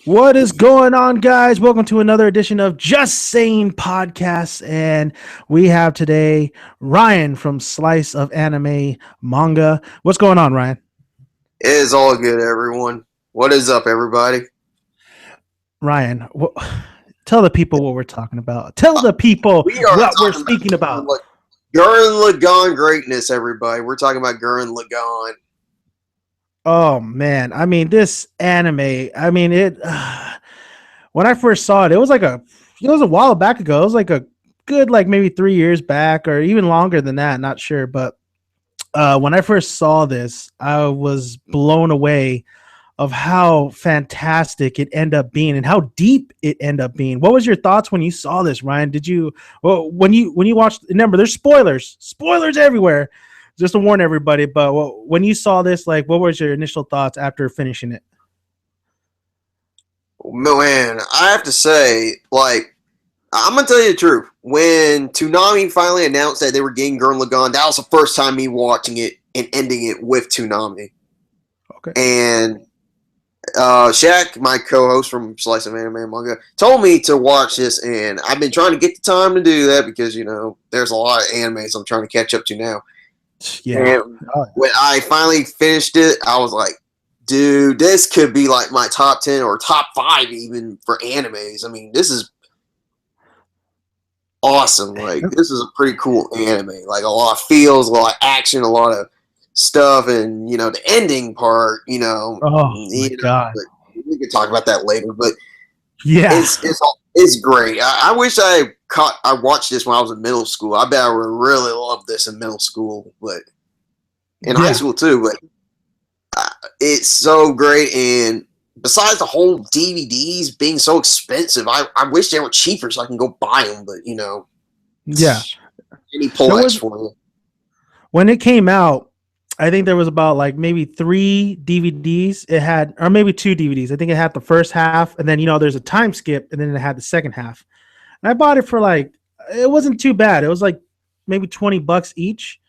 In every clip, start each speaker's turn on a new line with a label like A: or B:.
A: What is going on, guys? Welcome to another edition of Just Saiyan Podcast. And we have today Ryan from Slice of Anime Manga. What's going on, Ryan?
B: It is all good, everyone. What is up, everybody?
A: Ryan, tell the people what we're talking about. Tell the people
B: We are
A: what we're
B: talking
A: speaking about.
B: Gurren Lagann greatness, everybody. We're talking about Gurren Lagann.
A: Oh, man. I mean, this anime, I mean, when I first saw it, it was a while back ago. It was like a good, like maybe 3 years back or even longer than that. Not sure. But when I first saw this, I was blown away of how fantastic it ended up being and how deep it ended up being. What was your thoughts when you saw this, Ryan? Did you when you watched? Remember, there's spoilers everywhere. Just to warn everybody. But when you saw this, like, what was your initial thoughts after finishing it?
B: Man, I have to say, I'm gonna tell you the truth. When Toonami finally announced that they were getting Gurren Lagann, that was the first time me watching it and ending it with Toonami.
A: Okay.
B: And Shaq, my co-host from Slice of Anime Manga, told me to watch this, and I've been trying to get the time to do that because there's a lot of animes I'm trying to catch up to now.
A: Yeah.
B: And when I finally finished it, I was like, dude, this could be like my top 10 or top 5 even for animes. I mean, this is awesome. Like, this is a pretty cool anime. Like, a lot of feels, a lot of action, a lot of stuff, and, the ending part,
A: Oh, my God.
B: we could talk about that later, but
A: Yeah.
B: it's great. I wish I watched this when I was in middle school. I bet I would really love this in middle school, but in high school too. But it's so great. And besides the whole DVDs being so expensive, I wish they were cheaper so I can go buy them. But
A: Yeah.
B: Any pull for you.
A: When it came out, I think there was about like maybe 3 DVDs. It had, or maybe 2 DVDs. I think it had the first half, and then there's a time skip, and then it had the second half. And I bought it for it wasn't too bad. It was like maybe $20 each.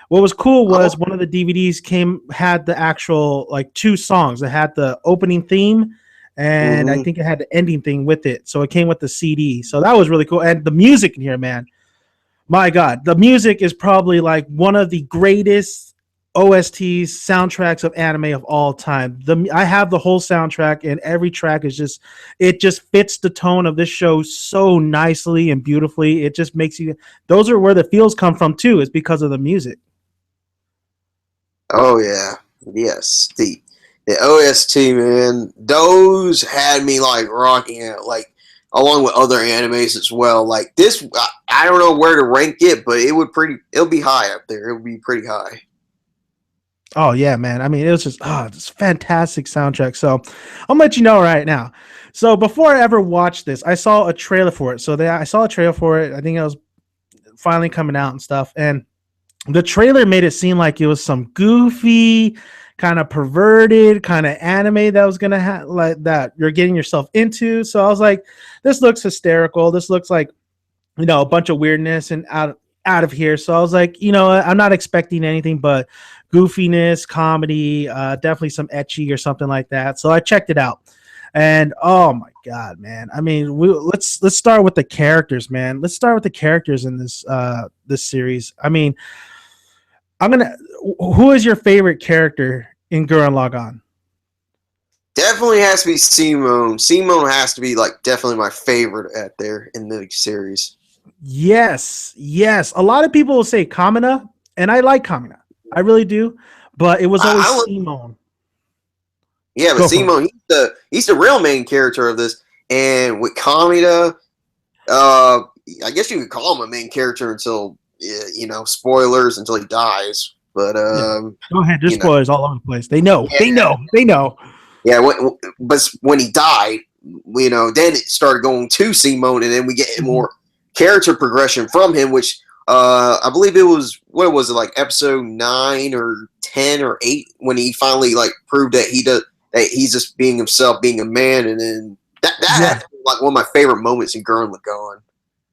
A: What was cool was one of the DVDs had the actual like 2 songs. It had the opening theme, and I think it had the ending thing with it. So it came with the CD. So that was really cool. And the music in here, man, my God, the music is probably like one of the greatest OSTs, soundtracks of anime of all time. I have the whole soundtrack, and every track is just fits the tone of this show so nicely and beautifully. It just makes you. Those are where the feels come from too. Is because of the music.
B: Oh yeah, yes. The OST, man, those had me like rocking it, like along with other animes as well. Like this, I don't know where to rank it, but it'll be high up there. It'll be pretty high.
A: Oh yeah, man. I mean, it was just it's fantastic soundtrack. So I'll let you know right now. So before I ever watched this, I saw a trailer for it. I saw a trailer for it. I think it was finally coming out and stuff. And the trailer made it seem like it was some goofy, kind of perverted kind of anime that was gonna have like that you're getting yourself into. So I was like, this looks hysterical. This looks like a bunch of weirdness and out of here. So I was like, I'm not expecting anything but goofiness, comedy, definitely some ecchi or something like that. So I checked it out, and oh my God, man! I mean, let's start with the characters, man. Let's start with the characters in this series. I mean, who is your favorite character in Gurren Lagann?
B: Definitely has to be Simone. Simone has to be like definitely my favorite at there in the series.
A: Yes. A lot of people will say Kamina, and I like Kamina. I really do, but it was always Simone.
B: Yeah, but Simone, he's the real main character of this, and with Kamina, I guess you could call him a main character until spoilers until he dies. But
A: go ahead, there's spoilers all over the place. They know.
B: Yeah, but when he died, then it started going to Simone, and then we get more character progression from him, which I believe it was, what was it, like episode 9 or 10 or 8 when he finally like proved that he's just being himself, being a man, and then that like one of my favorite moments in Gurren Lagann.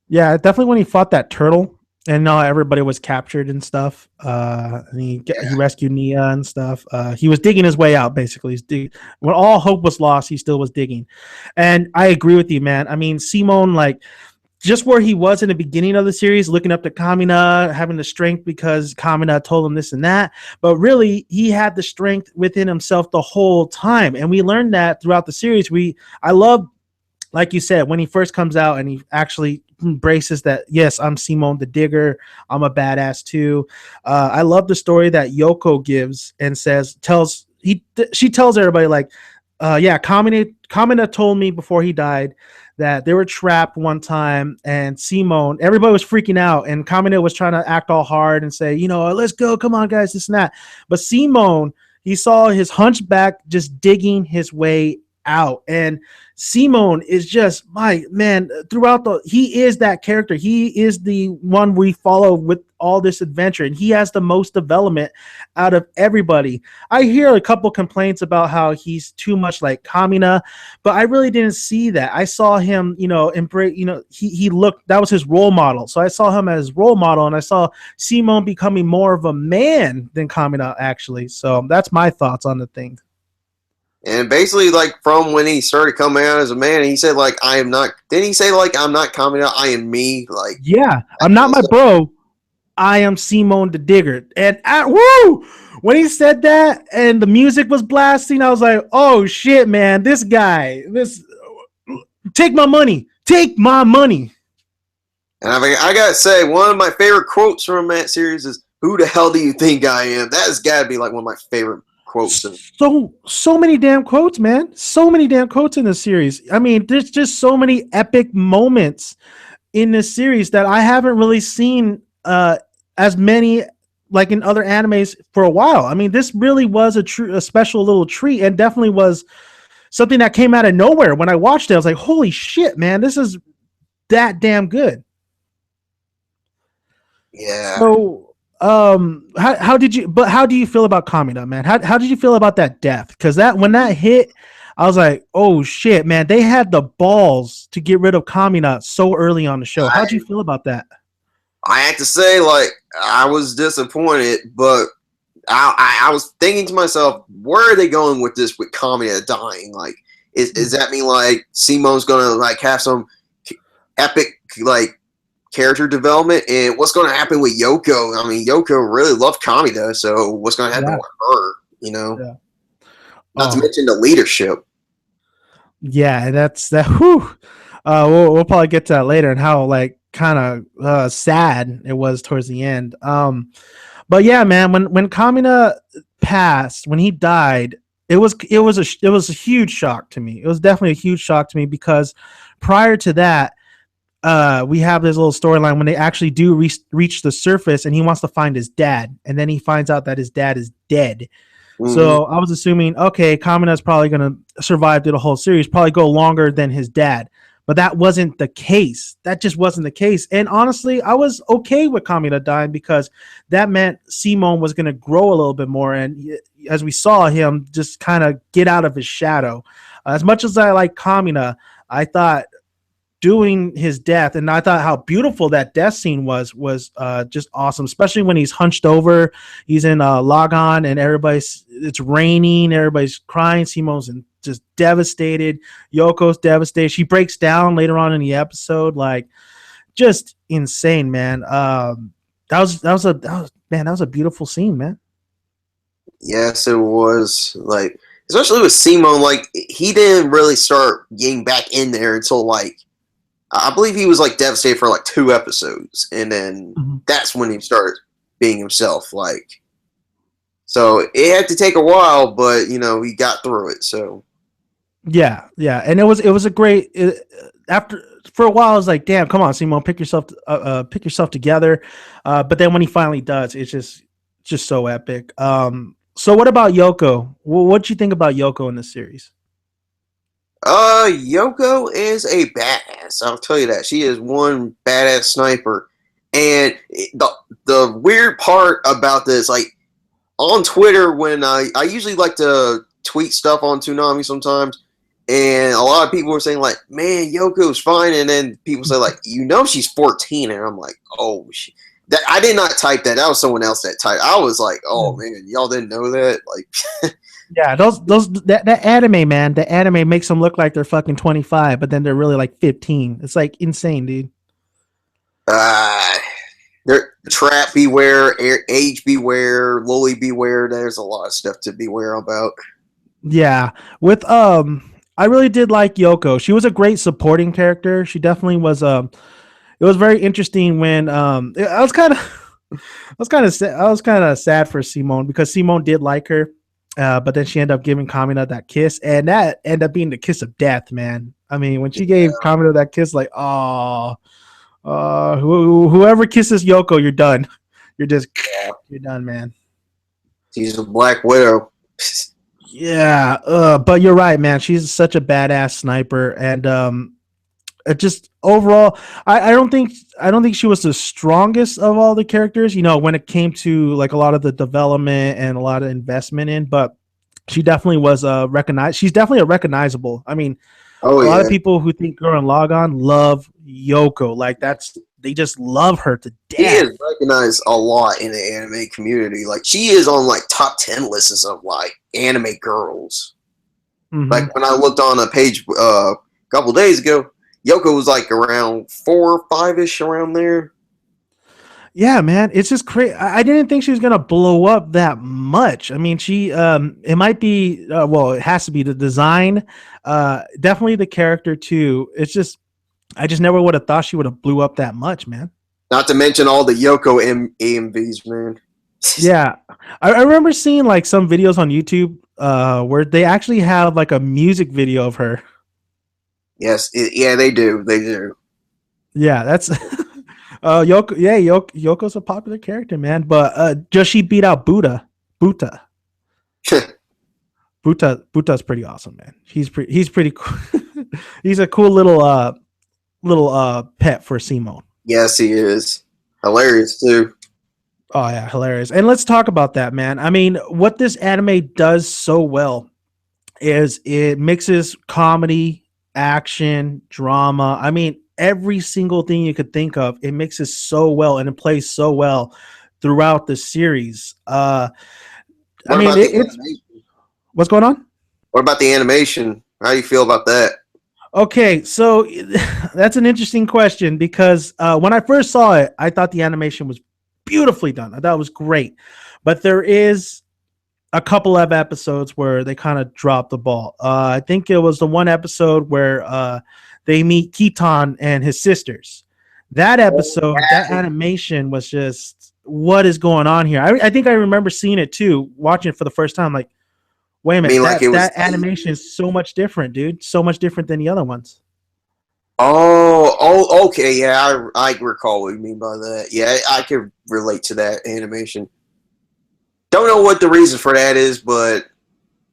A: Yeah, definitely when he fought that turtle and everybody was captured and stuff. And he rescued Nia and stuff. He was digging his way out, basically. When all hope was lost, he still was digging. And I agree with you, man. I mean, Simone, like, just where he was in the beginning of the series, looking up to Kamina, having the strength because Kamina told him this and that. But really, he had the strength within himself the whole time. And we learned that throughout the series. I love, like you said, when he first comes out and he actually embraces that, yes, I'm Simone the Digger. I'm a badass too. I love the story that Yoko gives and she tells everybody, like, yeah, Kamina told me before he died that they were trapped one time, and Simone, everybody was freaking out, and Kamina was trying to act all hard and say, let's go, come on, guys, this and that. But Simone, he saw his hunchback just digging his way out, and Simone is just, my man, he is that character. He is the one we follow with all this adventure, and he has the most development out of everybody. I hear a couple complaints about how he's too much like Kamina, but I really didn't see that. I saw him, embrace, he looked, that was his role model. So I saw him as role model, and I saw Simone becoming more of a man than Kamina, actually. So that's my thoughts on the thing.
B: And basically, like, from when he started coming out as a man, he said, like, I am not. Didn't he say, like, I'm not coming out, I am me? Like,
A: yeah, I'm not my bro. I am Simone the Digger. And when he said that and the music was blasting, I was like, oh shit, man, take my money. Take my money.
B: And I gotta say, one of my favorite quotes from that series is, who the hell do you think I am? That has gotta be, like, one of my favorite quotes.
A: So many damn quotes, man. So many damn quotes in this series. I mean, there's just so many epic moments in this series that I haven't really seen as many like in other animes for a while. I mean, this really was a special little treat, and definitely was something that came out of nowhere. When I watched it, I was like, holy shit, man, this is that damn good.
B: Yeah.
A: So how do you feel about Kamina, man? How did you feel about that death? Because when that hit, I was like, oh shit, man, they had the balls to get rid of Kamina so early on the show. How'd you feel about that?
B: I have to say, like, I was disappointed, but I was thinking to myself, where are they going with this with Kamina dying? Like, is that mean like Simone's gonna like have some epic like character development, and what's going to happen with Yoko? I mean, Yoko really loved Kamina, so what's going to happen with her?
A: Yeah.
B: Not to mention the leadership.
A: Yeah, that's that. Whew. We'll probably get to that later, and how like kind of sad it was towards the end. But yeah, man, when Kamina passed, when he died, it was a huge shock to me. It was definitely a huge shock to me, because prior to that, we have this little storyline when they actually do reach the surface, and he wants to find his dad, and then he finds out that his dad is dead. Mm-hmm. So I was assuming, okay, Kamina is probably going to survive through the whole series, probably go longer than his dad. But that wasn't the case. That just wasn't the case. And honestly, I was okay with Kamina dying, because that meant Simone was going to grow a little bit more. And as we saw him just kind of get out of his shadow. As much as I like Kamina, I thought doing his death, and I thought how beautiful that death scene was just awesome, especially when he's hunched over, he's in Lagann, and it's raining, everybody's crying, Simone's just devastated, Yoko's devastated, she breaks down later on in the episode, like, just insane, man. That was a beautiful scene, man.
B: Yes, it was. Like, especially with Simone, like, he didn't really start getting back in there until, like, I believe he was like devastated for like 2 episodes, and then that's when he started being himself. Like, so it had to take a while, but he got through it. So
A: yeah, and it was a great. After for a while, I was like, damn, come on, Simone, pick yourself together. But then when he finally does, it's just so epic. So what about Yoko? What'd you think about Yoko in this series?
B: Yoko is a badass. I'll tell you that. She is one badass sniper. And the weird part about this, like, on Twitter, when I usually like to tweet stuff on Toonami sometimes, and a lot of people were saying, like, man, Yoko's fine. And then people say, like, she's 14. And I'm like, oh, shit. I did not type that. That was someone else that typed. I was like, oh man, y'all didn't know that? Like,
A: yeah, that anime, man, the anime makes them look like they're fucking 25, but then they're really like 15. It's like insane, dude.
B: There, trap beware, age beware, lolly beware. There's a lot of stuff to beware about.
A: Yeah, with I really did like Yoko. She was a great supporting character. She definitely was. It was very interesting when I was kind of I was kind of sad for Simone because Simone did like her, but then she ended up giving Kamina that kiss, and that ended up being the kiss of death, man. I mean, when she gave Kamina that kiss, like, oh, whoever kisses Yoko, you're done. You're just you're done, man.
B: She's a Black Widow.
A: Yeah, but you're right, man. She's such a badass sniper, and it just overall, I don't think she was the strongest of all the characters. You know, when it came to like a lot of the development and a lot of investment in, but she definitely was recognized. She's definitely a recognizable. I mean, a lot of people who think Gurren Lagann love Yoko. Like they just love her to death.
B: She is recognized a lot in the anime community. Like she is on like top 10 lists of like anime girls. Mm-hmm. Like when I looked on a page a couple days ago, Yoko was like around 4 or 5-ish around there.
A: Yeah, man, it's just crazy. I didn't think she was gonna blow up that much. I mean, she it might be well, it has to be the design, definitely the character too. It's just I just never would have thought she would have blew up that much, man.
B: Not to mention all the Yoko AMVs, man.
A: Yeah, I remember seeing like some videos on YouTube where they actually have like a music video of her.
B: Yes, yeah, they do. They do.
A: Yeah, that's Yoko. Yeah, Yoko's a popular character, man. But just she beat out Buddha. Buta's pretty awesome, man. He's pretty cool. He's a cool little pet for Simone.
B: Yes, he is. Hilarious too.
A: Oh yeah, hilarious. And let's talk about that, man. I mean, what this anime does so well is it mixes comedy, action, drama. I mean, every single thing you could think of, it mixes so well and it plays so well throughout the series. I mean, it's what's going on?
B: What about the animation? How do you feel about that?
A: Okay, so that's an interesting question because when I first saw it, I thought the animation was beautifully done. I thought it was great, but there is a couple of episodes where they kind of dropped the ball. I think it was the one episode where they meet Keaton and his sisters. That episode, that animation was just, what is going on here? I think I remember seeing it too, watching it for the first time. Like, wait a minute, that animation is so much different, dude. So much different than the other ones.
B: Oh, okay, yeah, I recall what you mean by that. Yeah, I could relate to that animation. Don't know what the reason for that is, but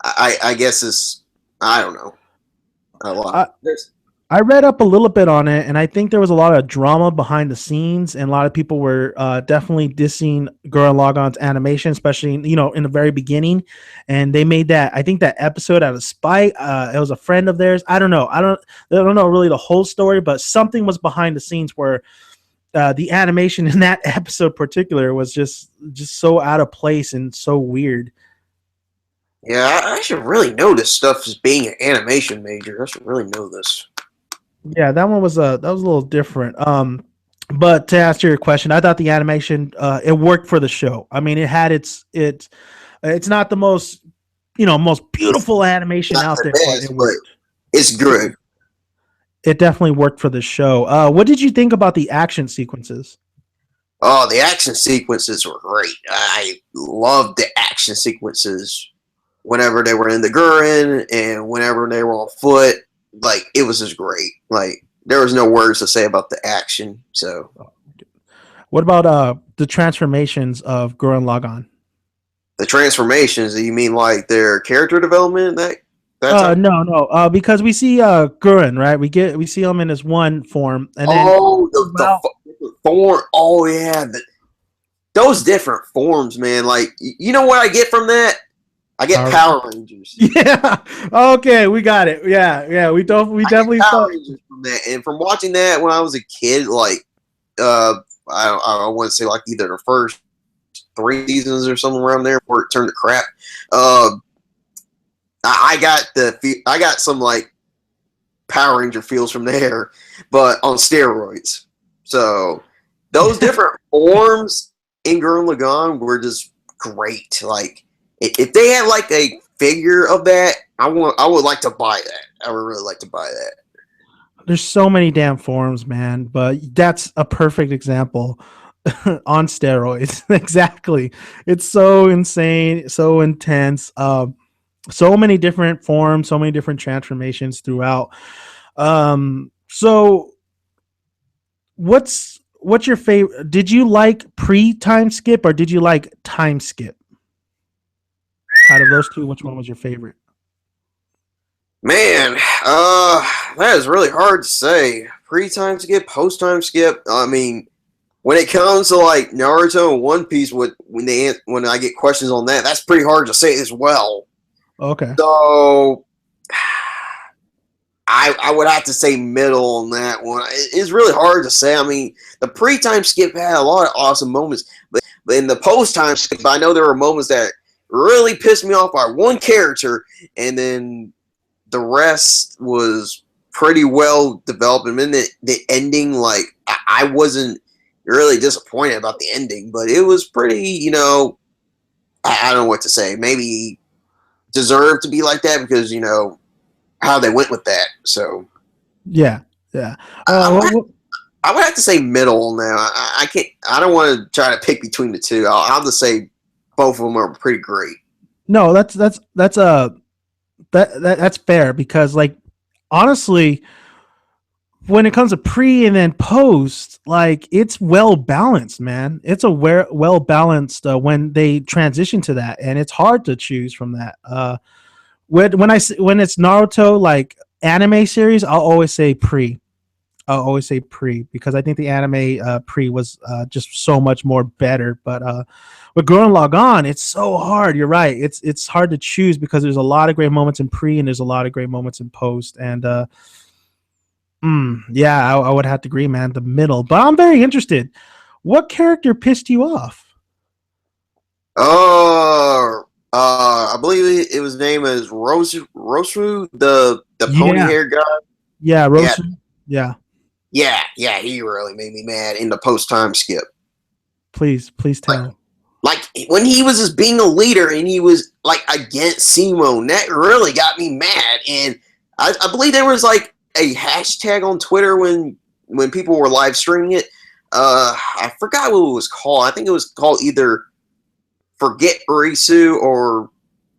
B: I guess it's, I don't know. A lot.
A: I read up a little bit on it, and I think there was a lot of drama behind the scenes, and a lot of people were definitely dissing Gurren Lagann's animation, especially in the very beginning. And they made that, I think, that episode out of spite. It was a friend of theirs. I don't know. I don't know really the whole story, but something was behind the scenes where the animation in that episode particular was just so out of place and so weird.
B: Yeah, I should really know this stuff as being an animation major. I should really know this.
A: Yeah, that one was a little different. But to answer your question, I thought the animation it worked for the show. I mean, it had it's not the most most beautiful animation out there, but it worked.
B: It's good.
A: It definitely worked for the show. What did you think about the action sequences?
B: Oh, the action sequences were great. I loved the action sequences whenever they were in the Gurren and whenever they were on foot. Like, it was just great. Like, there was no words to say about the action. So,
A: what about the transformations of Gurren Lagann?
B: The transformations? You mean like their character development?
A: No. Because we see Gurren, right? We see him in his one form, and then
B: the form. Oh yeah, those different forms, man. Like, you know what I get from that? I get Power Rangers.
A: Yeah. Okay, we got it. Yeah. We definitely
B: Power Rangers from that, and from watching that when I was a kid, like I want to say like either the first 3 seasons or something around there before it turned to crap. I got some like Power Ranger feels from there, but on steroids. So those different forms in Gurren Lagann were just great. Like if they had like a figure of that, I would like to buy that. I would really like to buy that.
A: There's so many damn forms, man, but that's a perfect example on steroids. Exactly. It's so insane, so intense. So many different forms, so many different transformations throughout. So what's your favorite? Did you like pre-time skip or did you like time skip? Out of those two, which one was your favorite?
B: Man, that is really hard to say. Pre-time skip, post-time skip. I mean, when it comes to like Naruto and One Piece, when I get questions on that, that's pretty hard to say as well.
A: Okay.
B: So I would have to say middle on that one. It's really hard to say. I mean, the pre-time skip had a lot of awesome moments, but in the post-time skip, I know there were moments that really pissed me off by one character, and then the rest was pretty well developed. And then the ending, like I wasn't really disappointed about the ending, but it was pretty, I don't know what to say. Maybe deserved to be like that because, how they went with that. So
A: yeah.
B: I would have to say middle now. I can't. I don't want to try to pick between the two. I'll just say both of them are pretty great.
A: No, that's fair because like honestly, when it comes to pre and then post, like it's well balanced, man. It's a well balanced when they transition to that, and it's hard to choose from that. When it's Naruto like anime series, I'll always say pre. I'll always say pre because I think the anime pre was just so much more better. But with Gurren Lagann, it's so hard. You're right. It's hard to choose because there's a lot of great moments in pre and there's a lot of great moments in post. And yeah, I would have to agree, man. The middle. But I'm very interested. What character pissed you off?
B: I believe it was named as Rosu, the pony hair guy.
A: Yeah, Rosu. Yeah.
B: Yeah, he really made me mad in the post time skip.
A: Please tell.
B: Like when he was just being a leader and he was like against Simone, that really got me mad. And I believe there was like a hashtag on Twitter when people were live streaming it. I forgot what it was called. I think it was called either "Forget Risu" or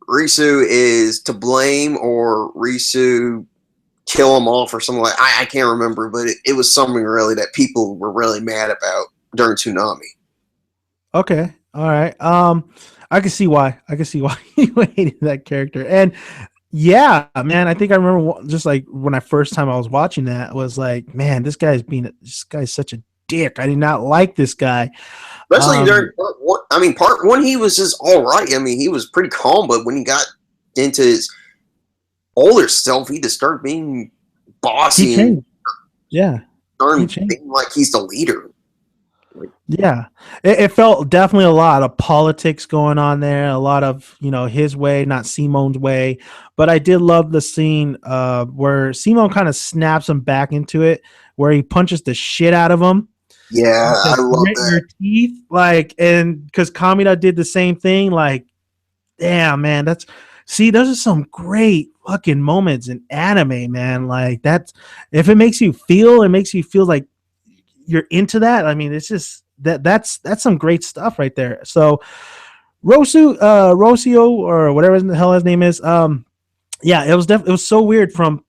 B: "Risu is to blame" or "Risu kill him off" or something like. I can't remember, but it was something really that people were really mad about during Toonami.
A: Okay, all right. I can see why. You hated that character, and yeah, man. I think I remember just like when I first time I was watching that was like, man, this guy's such a dick. I did not like this guy.
B: Especially during part one. I mean, part one, he was just all right. I mean, he was pretty calm, but when he got into his older self, he just started being bossy and started being like he's the leader.
A: Yeah, it felt definitely a lot of politics going on there, a lot of his way, not Simone's way. But I did love the scene where Simone kind of snaps him back into it, where he punches the shit out of him.
B: Yeah, I love that.
A: Your teeth, like, and because Kamina did the same thing, like, damn, man, those are some great fucking moments in anime, man. Like that's if it makes you feel like you're into that. I mean, it's just that's some great stuff right there. So Rocio or whatever the hell his name is. Yeah, it was so weird from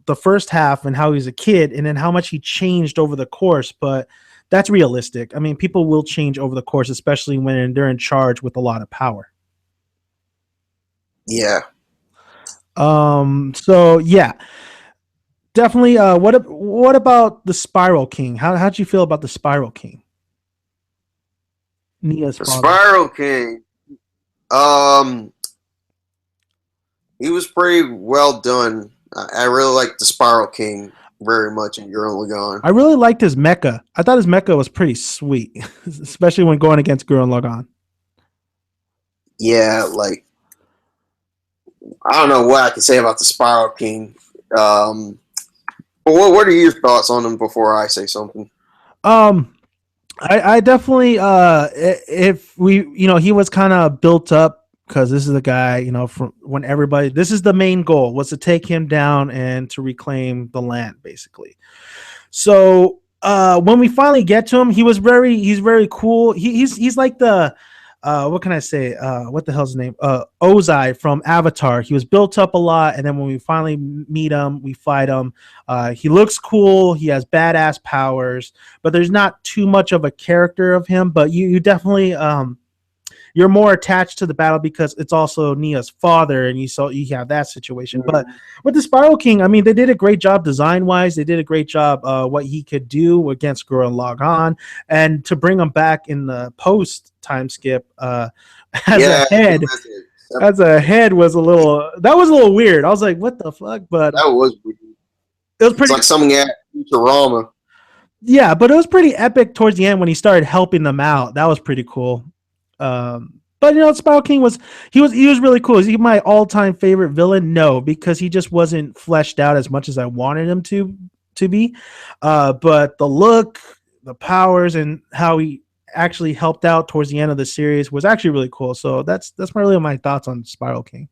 A: the first half and how he was a kid and then how much he changed over the course, but that's realistic. I mean, people will change over the course, especially when they're in charge with a lot of power.
B: Yeah.
A: So yeah, definitely. What about the Spiral King? How'd you feel about the Spiral King? Nia's
B: the
A: father.
B: Spiral King. He was pretty well done. I really liked the Spiral King. very much in Gurren Lagann.
A: I really liked his mecha. I thought his mecha was pretty sweet, especially when going against Gurren Lagann.
B: Yeah, like I don't know what I can say about the Spiral King. But what are your thoughts on him before I say something?
A: I definitely if we he was kind of built up because this is the guy from when everybody this is the main goal was to take him down and to reclaim the land basically. So when we finally get to him, he's very cool. He's like the what can I say? What the hell's his name? Ozai from Avatar. He was built up a lot, and then when we finally meet him, we fight him. He looks cool. He has badass powers, but there's not too much of a character of him. But you definitely you're more attached to the battle because it's also Nia's father, and you have that situation. Mm-hmm. But with the Spiral King, I mean, they did a great job design wise. They did a great job what he could do against Gurren Lagann, and to bring him back in the post time skip as a head. As a head was a little weird. I was like, what the fuck? But
B: that was weird.
A: It was pretty.
B: It's like something at Futurama.
A: Yeah, but it was pretty epic towards the end when he started helping them out. That was pretty cool. But Spiral King was really cool. Is he my all-time favorite villain? No, because he just wasn't fleshed out as much as I wanted him to be. But the look, the powers, and how he actually helped out towards the end of the series was actually really cool. So that's really my thoughts on Spiral King.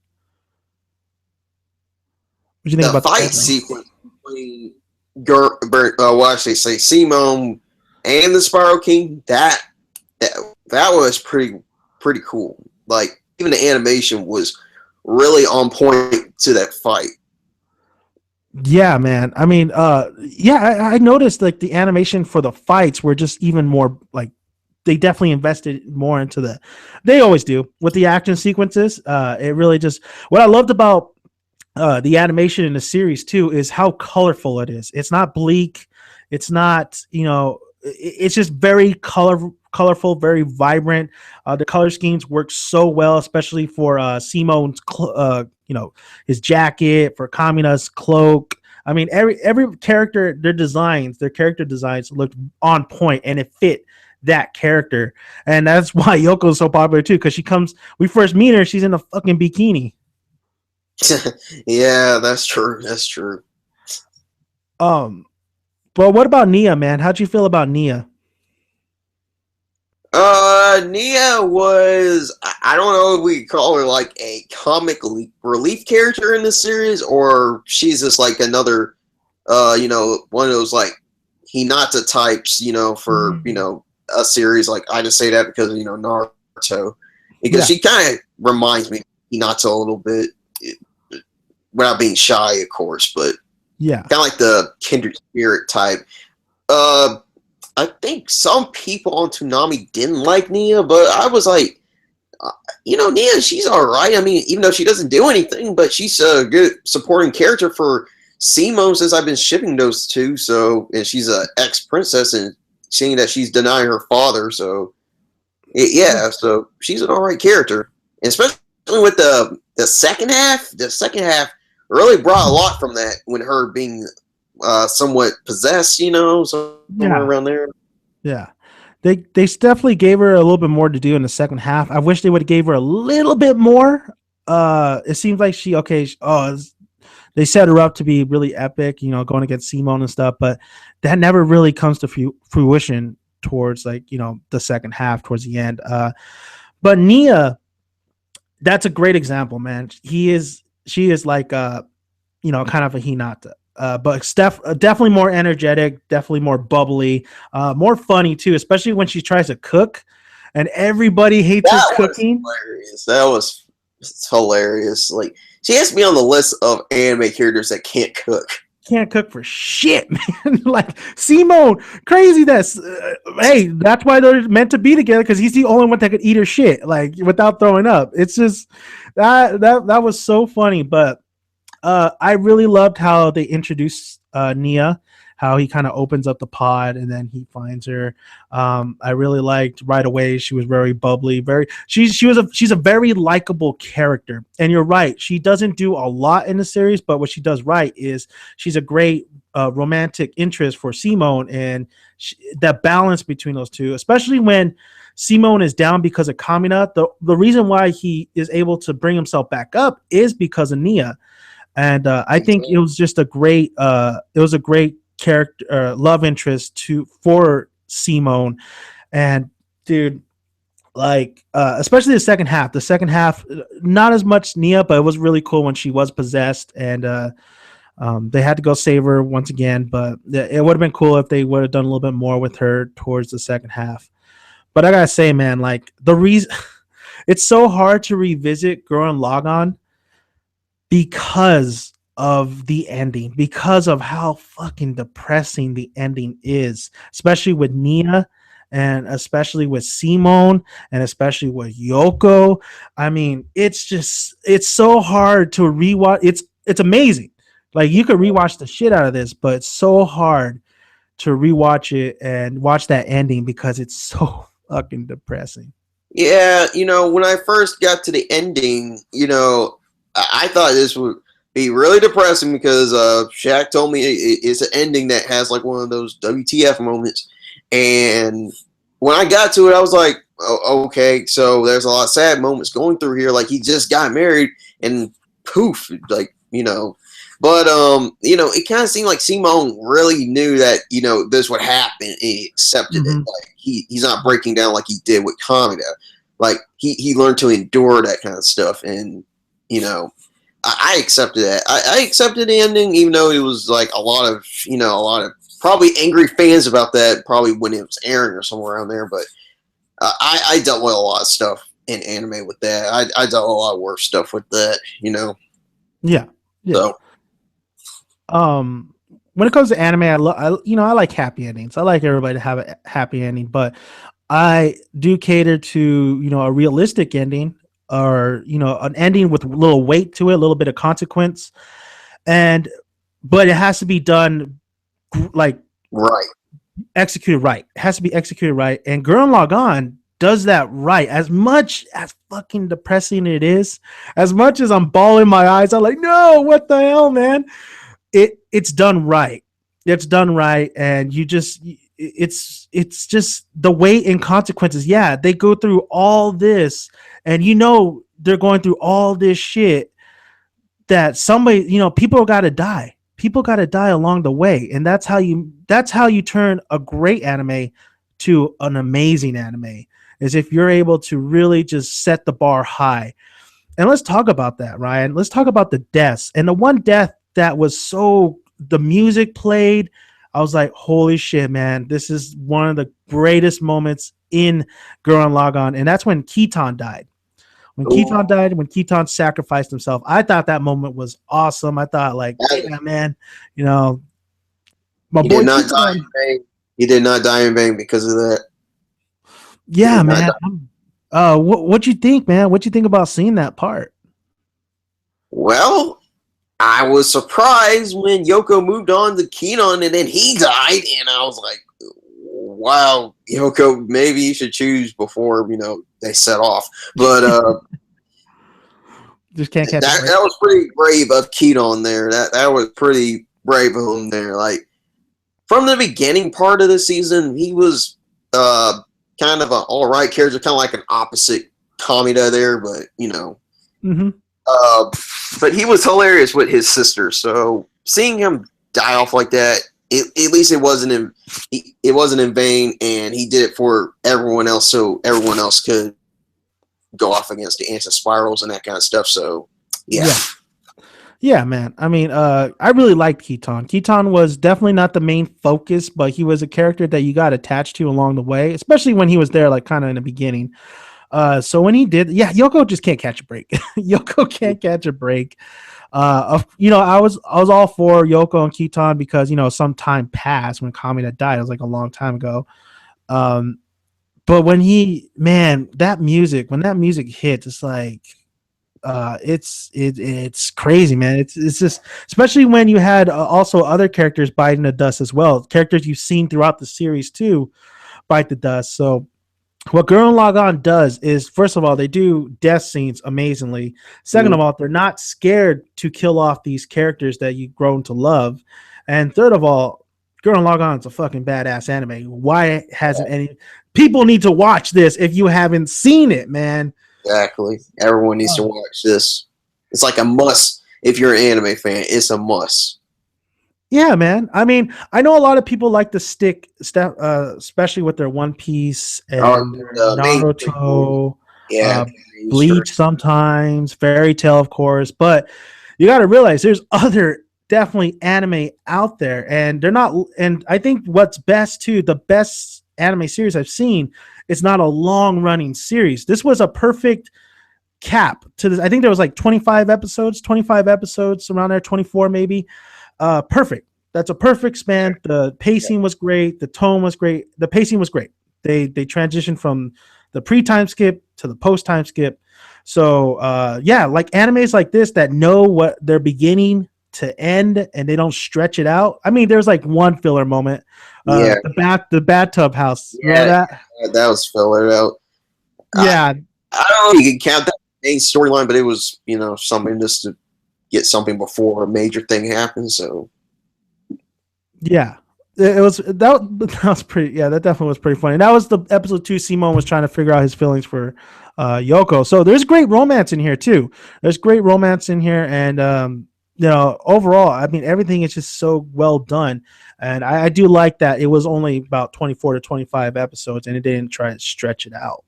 A: What do you think about the
B: fight sequence between Simone and the Spiral King? That was pretty cool. Like even the animation was really on point to that fight.
A: Yeah, man. I mean, I noticed like the animation for the fights were just even more like they definitely invested more into they always do with the action sequences. It really just what I loved about the animation in the series too is how colorful it is. It's not bleak. It's not, it's just very colorful, very vibrant. The color schemes work so well, especially for Simone's, his jacket, for Kamina's cloak. I mean, every character, their character designs looked on point, and it fit that character, and that's why Yoko's so popular too. Because we first meet her, she's in a fucking bikini.
B: Yeah, that's true. That's true.
A: But what about Nia, man? How'd you feel about Nia?
B: Nia was, I don't know if we call her like a comic relief character in this series, or she's just like another, one of those like Hinata types, for, a series. Like I just say that because, Naruto, because she kind of reminds me of Hinata a little bit, without being shy, of course, but
A: yeah, kind
B: of like the kindred spirit type. I think some people on Toonami didn't like Nia, but I was like, Nia, she's all right. I mean, even though she doesn't do anything, but she's a good supporting character for Simone since I've been shipping those two. So, and she's an ex-princess, and seeing that she's denying her father, so so she's an all right character, and especially with the second half. The second half really brought a lot from that when her being somewhat possessed, somewhere around there.
A: Yeah, they definitely gave her a little bit more to do in the second half. I wish they would have gave her a little bit more. It seems like they set her up to be really epic, going against Simone and stuff, but that never really comes to fruition towards the second half, towards the end. But Nia, that's a great example, man. She is like kind of a Hinata. But definitely more energetic, definitely more bubbly, more funny too, especially when she tries to cook and everybody hates her cooking.
B: That was hilarious. Like, she has to be on the list of anime characters that can't cook.
A: Can't cook for shit, man. Like Simone, crazy. Hey, that's why they're meant to be together, because he's the only one that could eat her shit like without throwing up. It's just that was so funny. But I really loved how they introduced Nia, how he kind of opens up the pod and then he finds her. I really liked right away. She was very bubbly, she's a very likable character. And you're right, she doesn't do a lot in the series, but what she does right is she's a great romantic interest for Simone, and that balance between those two, especially when Simone is down because of Kamina. The reason why he is able to bring himself back up is because of Nia. And I think it was just a great character, love interest for Simone. And dude, like especially the second half, not as much Nia, but it was really cool when she was possessed, and they had to go save her once again. But it would have been cool if they would have done a little bit more with her towards the second half. But I gotta say, man, like the reason it's so hard to revisit Gurren Lagann because of the ending, because of how fucking depressing the ending is, especially with Nia and especially with Simone and especially with Yoko. I mean, it's so hard to rewatch. It's amazing. Like you could rewatch the shit out of this, but it's so hard to rewatch it and watch that ending because it's so fucking depressing.
B: Yeah, when I first got to the ending, I thought this would be really depressing because Shaq told me it's an ending that has like one of those WTF moments. And when I got to it, I was like, oh, okay, so there's a lot of sad moments going through here. Like he just got married and poof, like, But it kind of seemed like Simone really knew that this would happen. And he accepted it. Like he's not breaking down like he did with Kamina. Like he learned to endure that kind of stuff, and I accepted that. I accepted the ending, even though it was like a lot of probably angry fans about that. Probably when it was airing or somewhere around there. But I dealt with a lot of stuff in anime with that. I dealt with a lot of worse stuff with that.
A: Yeah.
B: So.
A: When it comes to anime, I like happy endings. I like everybody to have a happy ending, but I do cater to a realistic ending, or an ending with a little weight to it, a little bit of consequence, but it has to be done like
B: right,
A: executed right. It has to be executed right, and Gurren Lagann does that right. As much as fucking depressing it is, as much as I'm bawling my eyes, I'm like, no, what the hell, man. It's done right. It's done right, and it's just the weight and consequences. Yeah, they go through all this, and they're going through all this shit that somebody, people got to die. People got to die along the way, and that's how you turn a great anime to an amazing anime. Is if you're able to really just set the bar high. And let's talk about that, Ryan. Let's talk about the deaths. And the one death that was the music played, I was like, holy shit, man, this is one of the greatest moments in Gurren Lagann. And that's when Kitan died. When Kitan sacrificed himself, I thought that moment was awesome. I thought, like, yeah, man, my boy
B: did not die in vain. He did not die in vain because of that.
A: Yeah, man. What you think, man? What you think about seeing that part?
B: Well, I was surprised when Yoko moved on to Kitan and then he died, and I was like, wow, Yoko, maybe you should choose before, they set off. But
A: just can't catch
B: that was pretty brave of Kitan there. That was pretty brave of him there. Like from the beginning part of the season, he was kind of an all right character, kind of like an opposite Kamina there, but but he was hilarious with his sister. So seeing him die off like that, at least it wasn't in vain, and he did it for everyone else, so everyone else could go off against the anti-spirals and that kind of stuff. So yeah, man. I mean, I really liked Kitan. Kitan was definitely not the main focus, but he was a character that you got attached to along the way, especially when he was there, like kind of in the beginning. So when he did, Yoko just can't catch a break. Yoko can't catch a break. I was all for Yoko and Kitan because some time passed when Kamina died. It was like a long time ago. But when that music hits, it's like
A: It's crazy, man. It's just, especially when you had also other characters biting the dust as well, characters you've seen throughout the series too bite the dust. So what Gurren Lagann does is, first of all, they do death scenes amazingly. Second of all, they're not scared to kill off these characters that you've grown to love. And third of all, Gurren Lagann is a fucking badass anime. Why hasn't any people need to watch this if you haven't seen it, man?
B: Exactly. Everyone needs to watch this. It's like a must. If you're an anime fan, it's a must.
A: Yeah, man. I mean, I know a lot of people like to stick stuff, especially with their One Piece and Naruto, Bleach sometimes, Fairy Tail, of course. But you got to realize there's other definitely anime out there, and they're not. And I think what's best too, the best anime series I've seen, it's not a long running series. This was a perfect cap to this. I think there was like 25 episodes around there, 24 maybe. Perfect. That's a perfect span. The pacing was great. The tone was great. The pacing was great. They transitioned from the pre-time skip to the post-time skip. So like animes like this that know what they're beginning to end and they don't stretch it out. I mean, there's like one filler moment. The bathtub house.
B: Yeah, that was filler out.
A: Yeah.
B: I don't know if you can count that main storyline, but it was, something just to get something before a major thing happens. So
A: yeah, that was pretty. Yeah, that definitely was pretty funny. That was the episode 2. Simon was trying to figure out his feelings for Yoko. So there's great romance in here too. There's great romance in here, and overall, I mean, everything is just so well done. And I do like that it was only about 24 to 25 episodes, and it didn't try to stretch it out.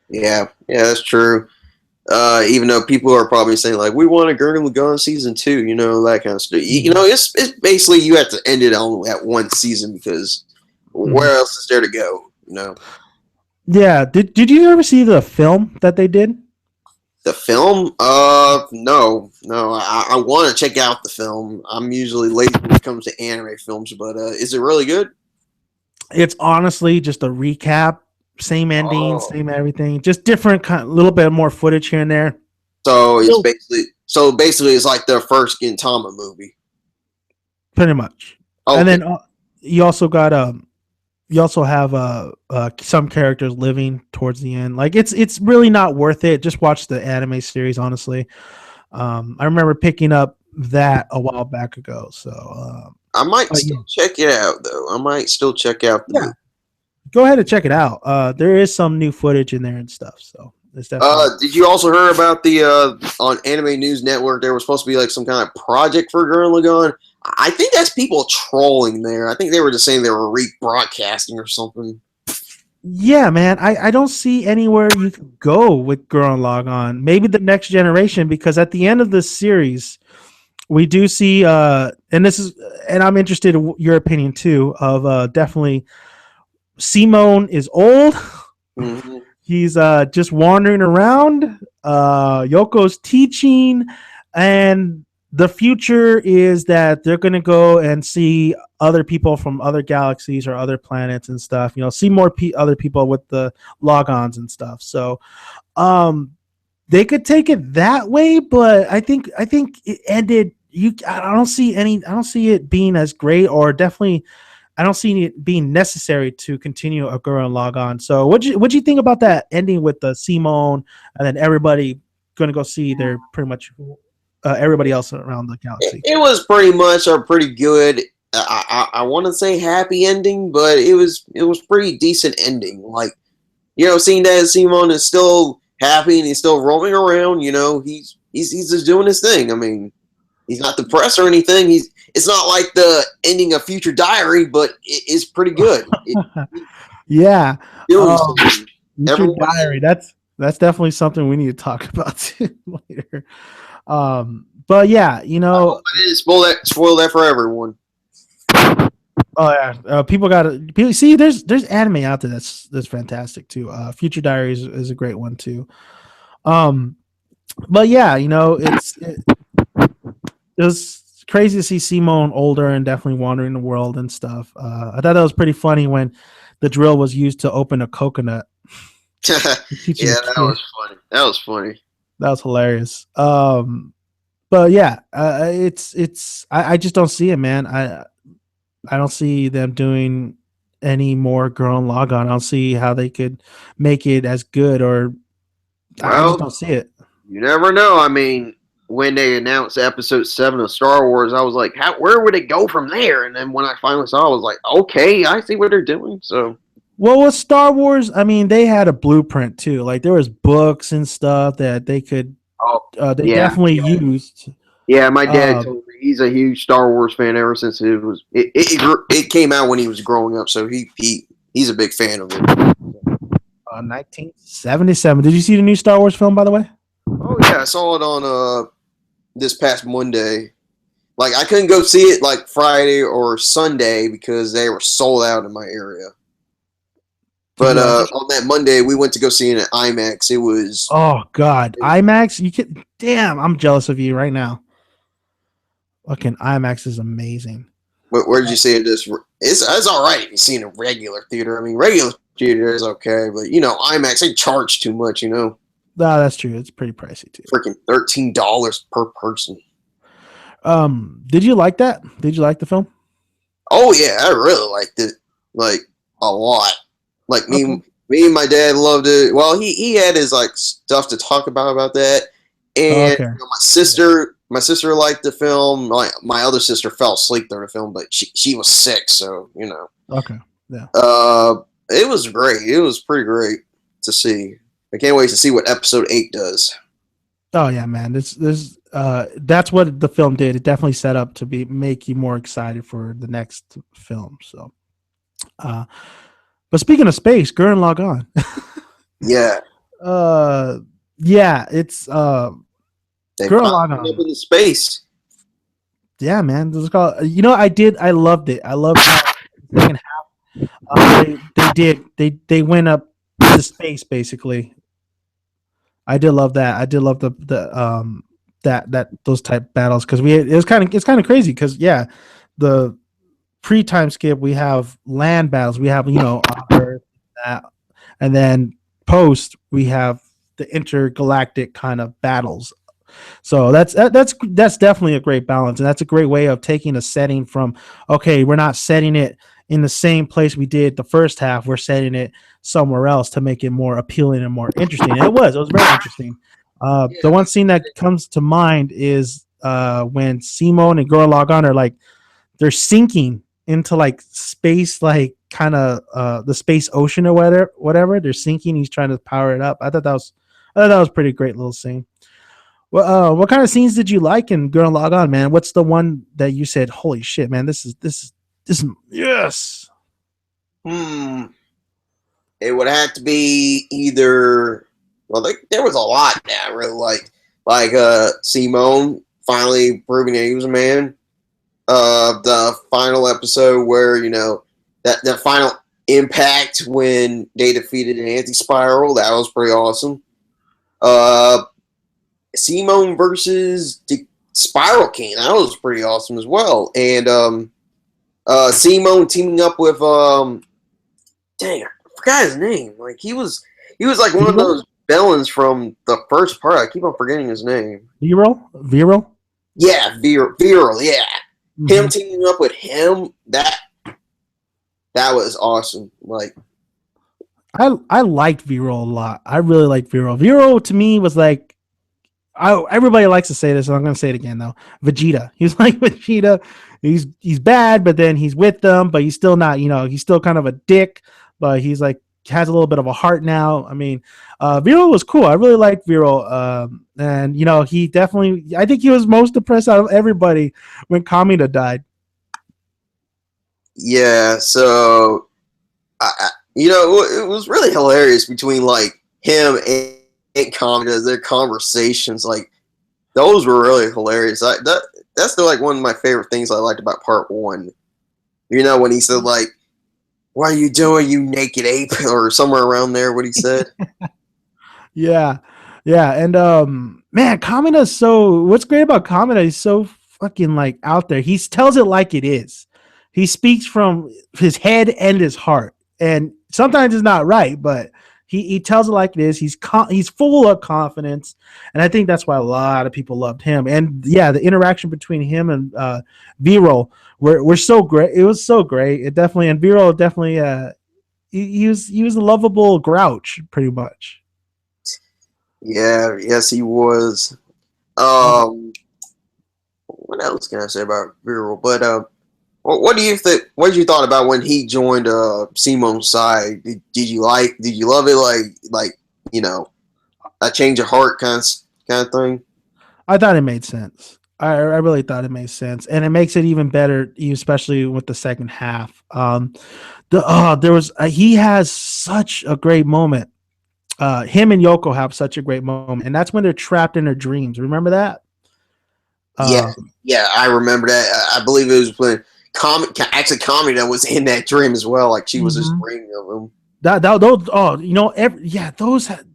B: Yeah, that's true. Even though people are probably saying like, we want a Gurren Lagann season 2, that kind of stuff. It's basically you have to end it on at one season because where else is there to go?
A: Yeah. Did you ever see the film that they did?
B: The film? No. I want to check out the film. I'm usually late when it comes to anime films, but is it really good?
A: It's honestly just a recap. Same ending, same everything, just different kind, little bit more footage here and there.
B: So it's basically it's like the first Gintama movie,
A: pretty much. Okay. And then you also have some characters living towards the end. Like it's really not worth it. Just watch the anime series, honestly. I remember picking up that a while back ago, so
B: I might still check it out though. I might still check out the movie.
A: Go ahead and check it out. There is some new footage in there and stuff. So it's definitely.
B: Did you also hear about the on Anime News Network? There was supposed to be like some kind of project for Gurren Lagann. I think that's people trolling there. I think they were just saying they were rebroadcasting or something.
A: Yeah, man. I don't see anywhere you could go with Gurren Lagann. Maybe the next generation, because at the end of this series, we do see and I'm interested in your opinion too of definitely. Simone is old. Mm-hmm. He's just wandering around. Yoko's teaching, and the future is that they're going to go and see other people from other galaxies or other planets and stuff. See more other people with the Logons and stuff. So, they could take it that way, but I think it ended. I don't see it being as great, or definitely. I don't see it being necessary to continue a Gurren Lagann. So what'd you think about that ending with the Simone and then everybody going to go see their pretty much everybody else around the galaxy?
B: It was pretty much a pretty good, I want to say happy ending, but it was pretty decent ending. Like, seeing that Simone is still happy and he's still roaming around, he's just doing his thing. I mean, he's not depressed or anything. It's not like the ending of Future Diary, but it is pretty good.
A: Yeah. Future Diary. That's definitely something we need to talk about later. But yeah, I
B: didn't spoil that for everyone.
A: Oh yeah, people got to see. There's anime out there that's fantastic too. Future Diary is a great one too. But yeah, it was crazy to see Simone older and definitely wandering the world and stuff. I thought that was pretty funny when the drill was used to open a coconut.
B: Yeah, that was funny.
A: That was hilarious. But yeah, I just don't see it, man. I don't see them doing any more Gurren Lagann. I don't see how they could make it as good, or I just
B: Well,
A: don't see it.
B: you never know. I mean, when they announced Episode 7 of Star Wars, I was like, where would it go from there? And then when I finally saw it, I was like, okay, I see what they're doing. So,
A: Well, with Star Wars, I mean, they had a blueprint too. Like there was books and stuff that they could,
B: oh,
A: they
B: yeah.
A: definitely used.
B: Yeah, my dad told me he's a huge Star Wars fan ever since it came out when he was growing up. So he's a big fan of it.
A: 1977. Did you see the new Star Wars film, by the way?
B: Oh yeah, I saw it on this past Monday. Like I couldn't go see it like Friday or Sunday because they were sold out in my area. But on that Monday, we went to go see it at IMAX. It was
A: God, IMAX. You can damn. I'm jealous of you right now. Fucking IMAX is amazing.
B: Where did you see it? It's all right if you see it in a regular theater. I mean, regular theater is okay, but IMAX they charge too much.
A: No, that's true. It's pretty pricey too.
B: Freaking $13 per person.
A: Did you like that? Did you like the film?
B: Oh yeah, I really liked it. Like a lot. Like me and my dad loved it. Well, he had his like stuff to talk about that, and my sister liked the film. My other sister fell asleep during the film, but she was sick, so
A: Okay, yeah.
B: It was great. It was pretty great to see. I can't wait to see what episode 8 does.
A: Oh yeah, man. That's what the film did. It definitely set up to make you more excited for the next film. So, but speaking of space, Gurren Lagann.
B: Yeah.
A: Yeah, it's Gurren Lagann
B: up in space.
A: Yeah, man. This is called. I loved it. I loved how the second half. They went up to space basically. I did love that. I did love the that those type battles because it's kind of crazy because the pre-time skip we have land battles, we have Earth, and then post we have the intergalactic kind of battles. So that's definitely a great balance, and that's a great way of taking a setting from we're not setting it in the same place we did the first half, we're setting it somewhere else to make it more appealing and more interesting. And it was very interesting. The one scene that comes to mind is when Simone and Gurren Lagann are like they're sinking into like space, like kind of the space ocean or whatever. They're sinking. He's trying to power it up. I thought that was pretty great little scene. Well, what kind of scenes did you like in Gurren Lagann, man? What's the one that you said, "Holy shit, man! This is yes."
B: It would have to be either. Well, there was a lot that I really liked, like Simone finally proving that he was a man. The final episode where that final impact when they defeated an anti-spiral, that was pretty awesome. Simone versus the Spiral King, that was pretty awesome as well. And Simone teaming up with dang, I forgot his name. Like he was like one of those villains from the first part. I keep on forgetting his name.
A: Viral?
B: Yeah, Viral. Yeah, him teaming up with him. That was awesome. Like
A: I liked Viral a lot. I really liked Viral. Viral to me was like everybody likes to say this, so I'm going to say it again though. Vegeta. He's like Vegeta. He's bad, but then he's with them, but he's still not. He's still kind of a dick, but he's like has a little bit of a heart now. I mean, Viral was cool. I really liked Viral, and he definitely. I think he was most depressed out of everybody when Kamina died.
B: Yeah, so it was really hilarious between like him and Kamina, their conversations, like those were really hilarious. That's still like one of my favorite things I liked about part 1. When he said like, "What are you doing, you naked ape?" or somewhere around there. What he said. Yeah,
A: and man, Kamina's so. What's great about Kamina? He's so fucking like out there. He tells it like it is. He speaks from his head and his heart, and sometimes it's not right, but He tells it like it is. He's full of confidence, and I think that's why a lot of people loved him. And yeah, the interaction between him and Viral were so great. It was so great. It definitely, and Viral definitely he was a lovable grouch pretty much.
B: Yeah, yes, he was.
A: Mhm.
B: What else can I say about Viral? But what do you think? What did you thought about when he joined Simon's side? Did you like? Did you love it? Like you know, a change of heart kind of thing.
A: I thought it made sense. I really thought it made sense, and it makes it even better, especially with the second half. There was he has such a great moment. Him and Yoko have such a great moment, and that's when they're trapped in their dreams. Remember that?
B: Yeah,
A: Uh,
B: yeah, I remember that. I believe it was when Comedy that was in that dream as well. Like she was just
A: mhm.
B: dreaming of him.
A: That those yeah,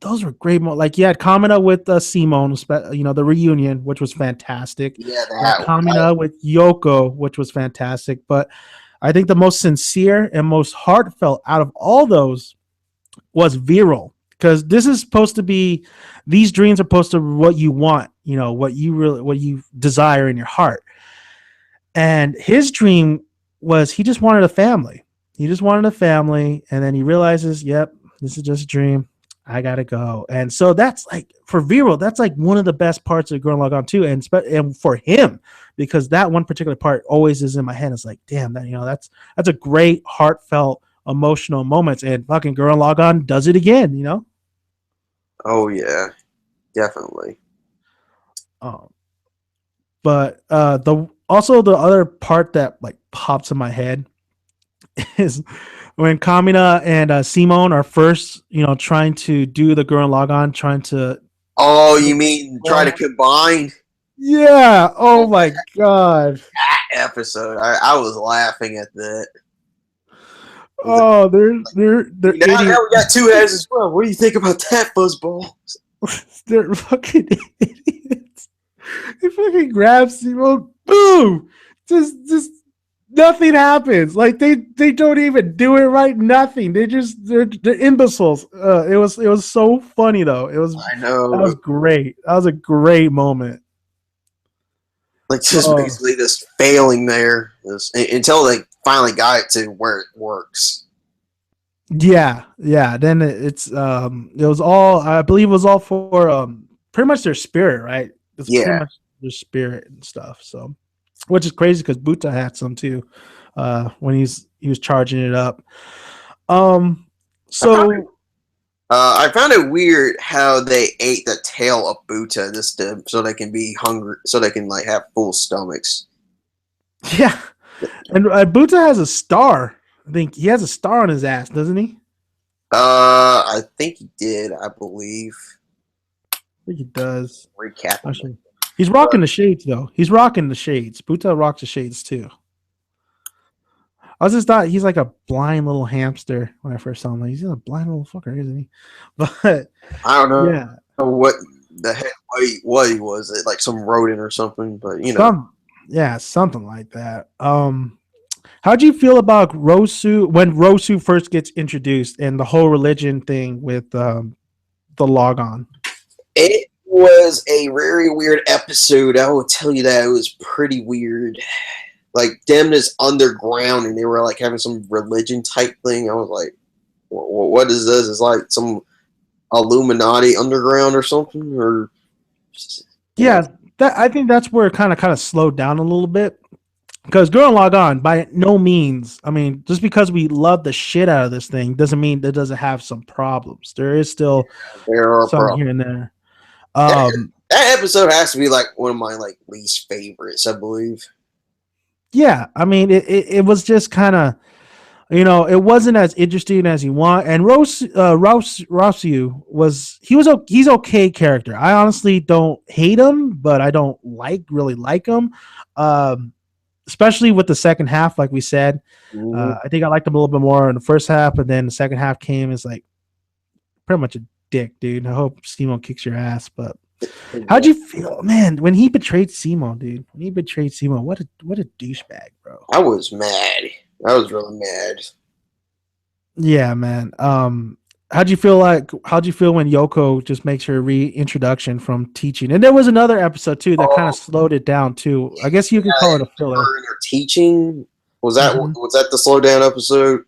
A: those were great moments. Like you had Kamina with Simone, the reunion, which was fantastic.
B: Yeah,
A: You had
B: that.
A: Kamina with Yoko, which was fantastic. But I think the most sincere and most heartfelt out of all those was Viral, because this is supposed to be, these dreams are supposed to be what you want, what you desire in your heart. And his dream was he just wanted a family. He just wanted a family, and then he realizes, yep, this is just a dream. I gotta go. And so that's like for Viral, that's like one of the best parts of Gurren Lagann too, and for him, because that one particular part always is in my head. It's like, damn, that's a great, heartfelt, emotional moment, and fucking Gurren Lagann does it again.
B: Oh yeah, definitely.
A: Um, but the other part that like pops in my head is when Kamina and Simone are first, trying to do the Gurren Lagann, trying to.
B: Oh, you mean try to combine
A: Yeah. Oh my god.
B: that episode? I was laughing at that.
A: Oh, they're
B: Now
A: idiots.
B: we got two heads as well. What do you think about that, fuzzball?
A: They're fucking idiots. He fucking grabs Simone. Boom. Just nothing happens. Like they don't even do it right. Nothing. They're imbeciles. It was so funny though.
B: I
A: That was
B: know,
A: great. That was a great moment.
B: like just
A: Oh
B: basically just failing there until they finally got it to where it works.
A: yeah, yeah. Then it was all, I believe it was all for pretty much their spirit, right? It's pretty
B: Yeah,
A: much their spirit and stuff. So, which is crazy because Buta had some too, when he was charging it up. Um,
B: I found it.
A: so
B: I found it weird how they ate the tail of Buta so they can be hungry, so they can like have full stomachs.
A: yeah, and Buta has a star. I think he has a star on his ass, doesn't he?
B: I think he did. I believe.
A: I think he does.
B: Recapping it.
A: Actually, he's rocking the shades though. He's rocking the shades. Buta rocks the shades too. I was just thought he's like a blind little hamster when I first saw him. Like, he's a blind little fucker, isn't he? But
B: I don't know
A: yeah,
B: what the heck what he was. It like some rodent or something, but
A: something like that. How'd you feel about Rosu when Rosu first gets introduced and the whole religion thing with the logon?
B: it was a very weird episode. I will tell you that it was pretty weird. Like them is underground, and they were like having some religion type thing. I was like, what is this? It's like some Illuminati underground or something, or you know,
A: Yeah, that I think that's where it kind of slowed down a little bit. Because Gurren Lagann, by no means, I mean, just because we love the shit out of this thing doesn't mean it doesn't have some problems. There is still
B: there are
A: some
B: problems.
A: here and there.
B: That,
A: Um,
B: that episode has to be like one of my like least favorites, I believe.
A: yeah, I mean, it was just kind of, it wasn't as interesting as you want. And Rosu he's okay character. I honestly don't hate him, but I don't really like him. Um, Especially with the second half, like we said.
B: Mhm.
A: I think I liked him a little bit more in the first half, but then the second half came as like pretty much a dick, dude. I hope Simon kicks your ass. But how'd you feel, man, when he betrayed Simon, dude? When he betrayed Simon, what a douchebag, bro.
B: I was mad. I was really mad.
A: Yeah, man. How'd you feel when Yoko just makes her reintroduction from teaching? And there was another episode too that kind of
B: Oh,
A: slowed it down too. I guess you could call it a filler.
B: her and her teaching
A: Hmm.
B: was that the slow down episode?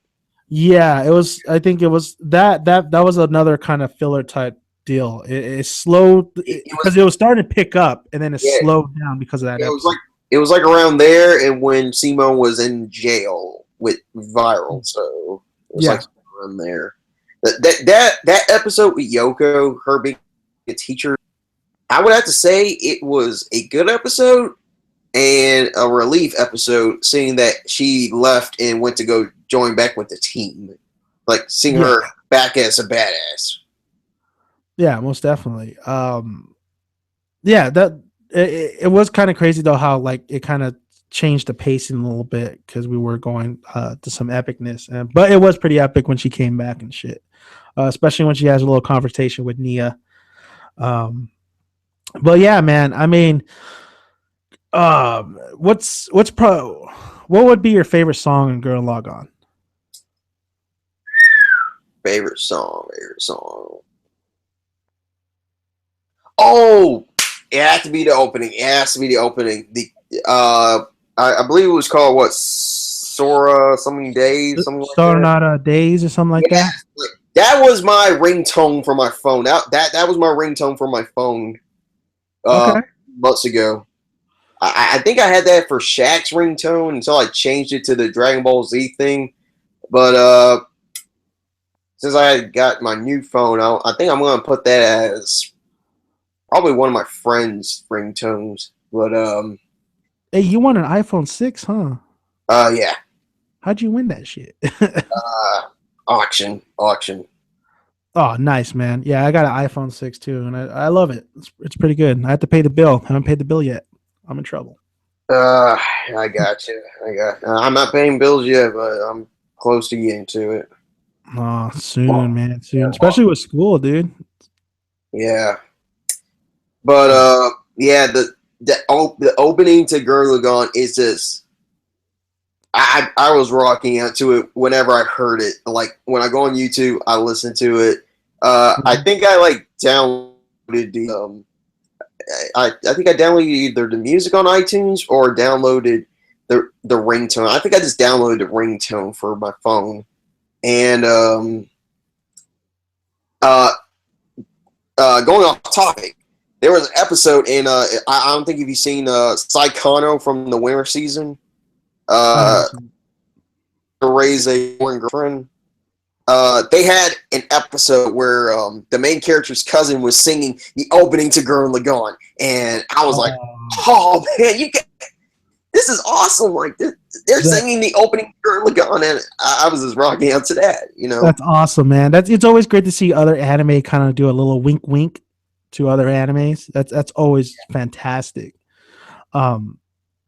A: Yeah, it was. I think it was that was another kind of filler type deal. It slowed
B: It
A: because
B: was
A: it was starting to pick up, and then it
B: yeah.
A: slowed down because of that
B: It was
A: episode.
B: like around there, and when Simone was in jail with viral, so it was like
A: Yeah,
B: around there. That episode with Yoko, her being a teacher, I would have to say it was a good episode and a relief episode, seeing that she left and went to go join back with the team, like seeing
A: yeah,
B: her back as a badass.
A: yeah, most definitely. Yeah, that it was kind of crazy though how like it kind of changed the pacing a little bit because we were going to some epicness, but it was pretty epic when she came back and shit. Especially when she has a little conversation with Nia. But yeah, man. I mean, what would be your favorite song in Gurren Lagann?
B: Favorite song, favorite song. Oh, it has to be the opening. It has to be the opening. I believe it was called what, Sora something days, something like that.
A: Sonata Days or something like
B: Yeah,
A: that.
B: like, that was my ringtone for my phone. That was my ringtone for my phone.
A: Okay.
B: Months ago. I think I had that for Shaq's ringtone until I changed it to the Dragon Ball Z thing. But since I got my new phone, I think I'm gonna put that as probably one of my friends' ringtones. But
A: Hey, you won an iPhone 6, huh?
B: yeah,
A: How'd you win that shit?
B: auction.
A: Oh, nice, man. Yeah, I got an iPhone 6 too, and I love it. It's pretty good. I have to pay the bill. I haven't paid the bill yet. I'm in trouble.
B: I got you. I'm not paying bills yet, but I'm close to getting to it.
A: Oh, soon, man. Soon. Especially with school, dude.
B: Yeah, but yeah, the opening to Gurren Lagann is just. I was rocking out to it whenever I heard it. Like when I go on YouTube, I listen to it. I think I like downloaded the I think I downloaded either the music on iTunes or downloaded the ringtone. I think I just downloaded the ringtone for my phone. And going off topic, there was an episode in I don't think if you've seen Psychono from the winter season. To raise a foreign girlfriend. They had an episode where the main character's cousin was singing the opening to Gurren Lagann, and I was like, "Oh man, this is awesome!" Like they're singing the opening to Gurren Lagann, and I was just rocking out to that. You know,
A: that's awesome, man. It's always great to see other anime kind of do a little wink, wink to other animes. That's always fantastic.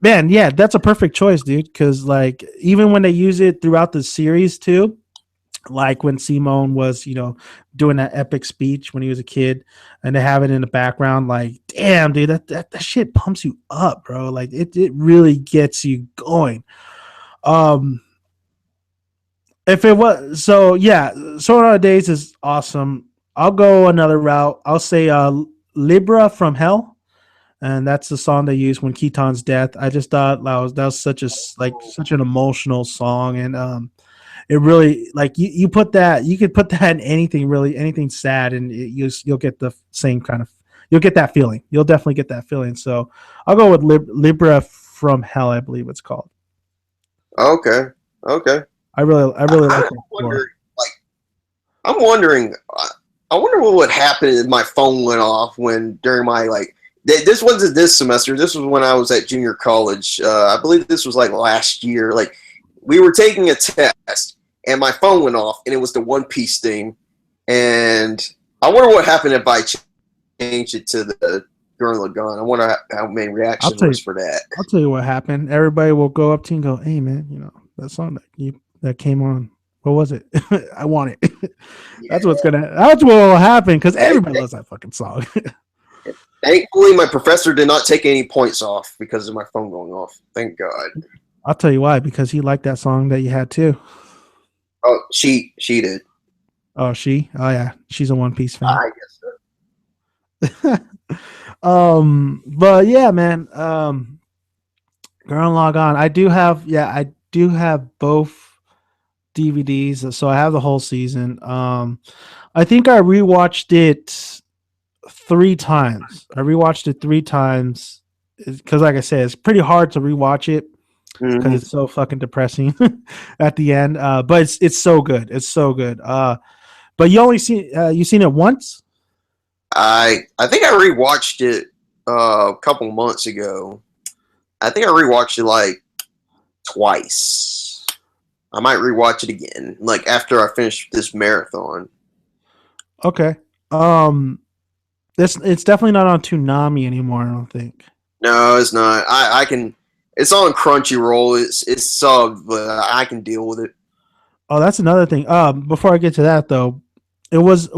A: Man, yeah, that's a perfect choice, dude. Because like even when they use it throughout the series too, like when Simone was, doing that epic speech when he was a kid, and they have it in the background. Like, damn, dude, that shit pumps you up, bro. Like it really gets you going. If it was so, yeah, Sword Art Days is awesome. I'll go another route. I'll say Libra from Hell, and that's the song they used when Keaton's death. I just thought that was such an emotional song, and it really like you put that you could put that in anything really, anything sad, and you'll get the same kind of, you'll get that feeling. You'll definitely get that feeling. So I'll go with Libra from Hell, I believe it's called.
B: okay.
A: I really like that
B: wonder, like, I'm wondering. I wonder what would happen if my phone went off during my like. This wasn't this semester. This was when I was at junior college. I believe this was like last year. Like we were taking a test, and my phone went off, and it was the One Piece theme. And I wonder what happened if I changed it to the Gurren Lagann. I wonder how many reaction was for that.
A: I'll tell you what happened. Everybody will go up to you and go, "Hey, man, that song that came on. What was it? I want it." That's what will happen because everybody loves that fucking song.
B: Thankfully, my professor did not take any points off because of my phone going off. Thank God.
A: I'll tell you why, because he liked that song that you had too.
B: Oh, she did.
A: Oh, she? Oh yeah, she's a One Piece fan.
B: I guess so.
A: But yeah, man. Gurren Lagann. I do have both DVDs, so I have the whole season. I think I rewatched it 3 times. I rewatched it 3 times because, like I said, it's pretty hard to rewatch it because it's so fucking depressing at the end. But it's so good. It's so good. But you seen it once?
B: I think I rewatched it a couple months ago. I think I rewatched it like twice. I might rewatch it again, like after I finish this marathon.
A: Okay. It's definitely not on Toonami anymore. I don't think.
B: No, it's not. I can. It's on Crunchyroll. It's subbed, but I can deal with it.
A: Oh, that's another thing. Before I get to that though, it was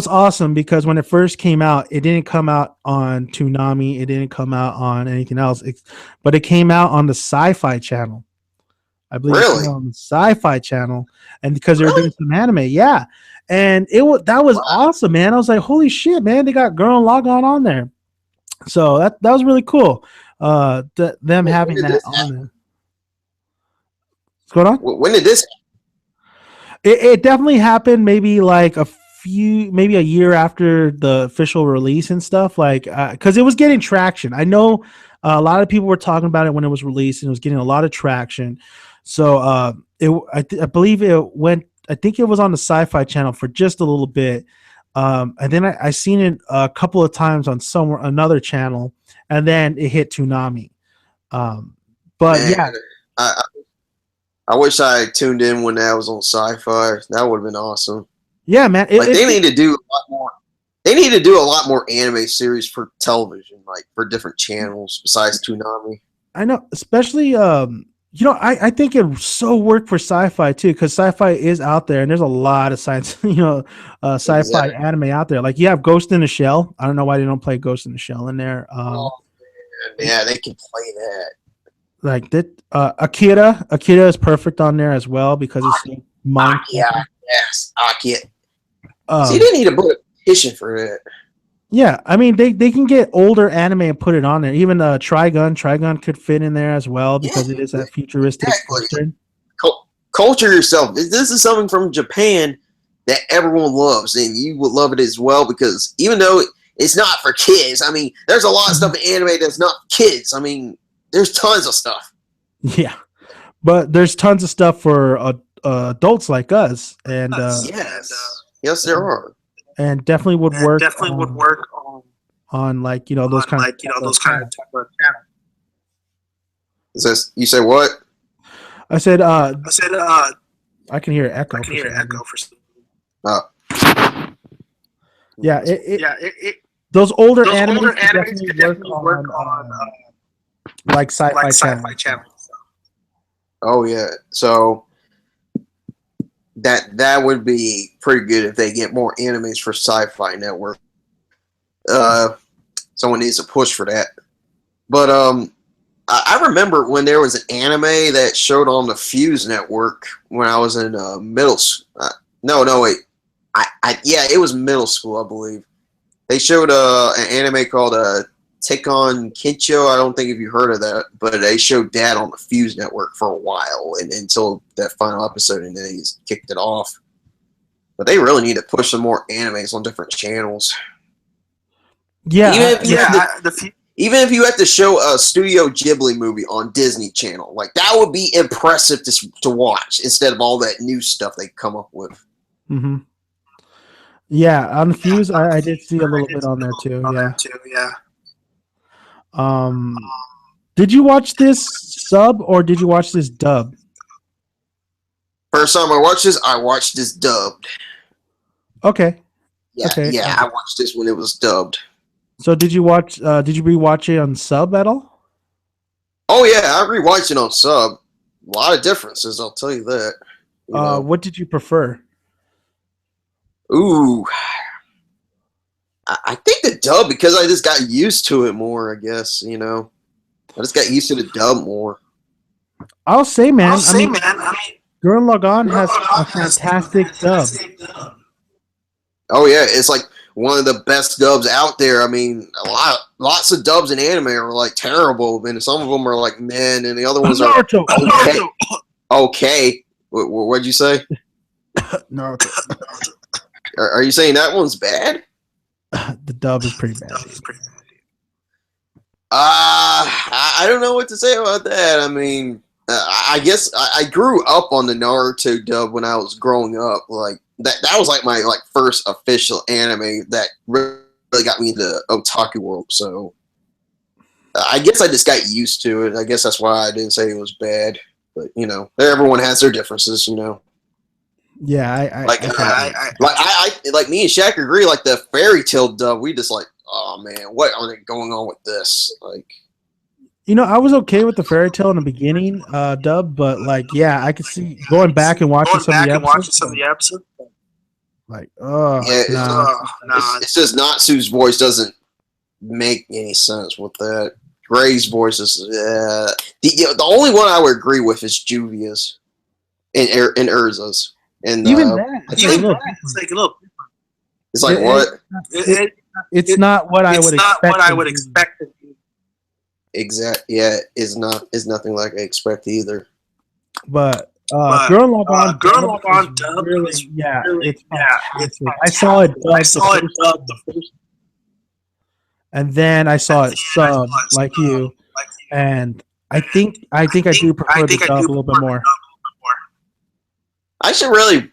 A: awesome because when it first came out, it didn't come out on Toonami. It didn't come out on anything else, but it came out on the Sci-Fi Channel. I believe it came out on the Sci-Fi Channel, and because they were doing some anime, yeah. And that was awesome, man. I was like, holy shit, man! They got Gurren Lagann on there, so that was really cool. Them having that on there. What's going on?
B: When did this?
A: It definitely happened maybe like maybe a year after the official release and stuff, like because it was getting traction. I know a lot of people were talking about it when it was released and it was getting a lot of traction. So I believe it went, I think it was on the Sci-Fi Channel for just a little bit. And then I seen it a couple of times on another channel, and then it hit Toonami. But man, yeah.
B: I wish I tuned in when that was on Sci-Fi. That would have been awesome.
A: Yeah, man.
B: They need to do a lot more. They need to do a lot more anime series for television, like for different channels besides Toonami.
A: I know, especially I think it so worked for Sci-Fi too, because Sci-Fi is out there and there's a lot of science, sci-fi anime out there. Like you have Ghost in the Shell. I don't know why they don't play Ghost in the Shell in there.
B: Yeah, they can play that.
A: Like that, Akira is perfect on there as well because it's mind.
B: Yeah, yes, Akira. See, they need to put a petition for it.
A: Yeah, I mean they can get older anime and put it on there. Even Trigun could fit in there as well because it is that futuristic culture.
B: Culture yourself. This is something from Japan that everyone loves, and you would love it as well because even though it's not for kids, I mean, there's a lot of stuff in anime that's not for kids. I mean, there's tons of stuff.
A: Yeah, but there's tons of stuff for adults like us, and
B: yes, there are,
A: and definitely would work. On like those kind of channels.
B: Is this, you say what?
A: I said I can hear echo. For some reason. Yeah, those older animes definitely work on like sci-fi channels.
B: Oh yeah, so that would be pretty good if they get more animes for Sci-Fi Network. Someone needs to push for that. But I remember when there was an anime that showed on the Fuse Network when I was in middle school. Wait. It was middle school, I believe. They showed an anime called Tekken Kincho. I don't think if you heard of that, but they showed that on the Fuse Network for a while until that final episode, and then they just kicked it off. But they really need to push some more animes on different channels.
A: Yeah,
B: even if you had to show a Studio Ghibli movie on Disney Channel, like that would be impressive to watch instead of all that new stuff they come up with.
A: Mm-hmm. Yeah, on Fuse, I did see a little bit on there too. Yeah. Did you watch this sub or did you watch this dub?
B: First time I watched this dubbed.
A: Okay.
B: Yeah,
A: okay.
B: I watched this when it was dubbed.
A: So did you rewatch it on sub at all?
B: Oh yeah, I rewatched it on sub. A lot of differences, I'll tell you that.
A: What did you prefer?
B: Ooh, I think the dub because I just got used to it more. I guess I just got used to the dub more.
A: I'll say, man. Gurren Lagann has a fantastic dub.
B: Oh yeah, it's like one of the best dubs out there. I mean, lots of dubs in anime are like terrible, and some of them are like men, and the other ones are okay. Okay, what'd you say?
A: Naruto.
B: Are you saying that one's bad?
A: The dub is pretty bad.
B: I don't know what to say about that. I mean, I guess I grew up on the Naruto dub when I was growing up. Like that was like my first official anime that really got me into the otaku world. So I guess I just got used to it. I guess that's why I didn't say it was bad. But everyone has their differences.
A: Yeah,
B: like me and Shaq agree. Like the fairy tale dub, we just like, oh man, what are they going on with this? Like,
A: I was okay with the fairy tale in the beginning dub, but I could see going back and watching some of the episodes. Like,
B: it's just Natsu's voice doesn't make any sense with that. Gray's voice is the only one I would agree with is Juvia's and Urza's. And
A: even that, it's like a little.
B: It's like what?
A: It's not what I would expect.
B: Exactly. Yeah, is nothing like I expect either.
A: But Gurren Lagann dub really, it's fantastic. I saw it dub the first, and then I saw it sub like you, and I think I do prefer the dub a little bit more.
B: I should really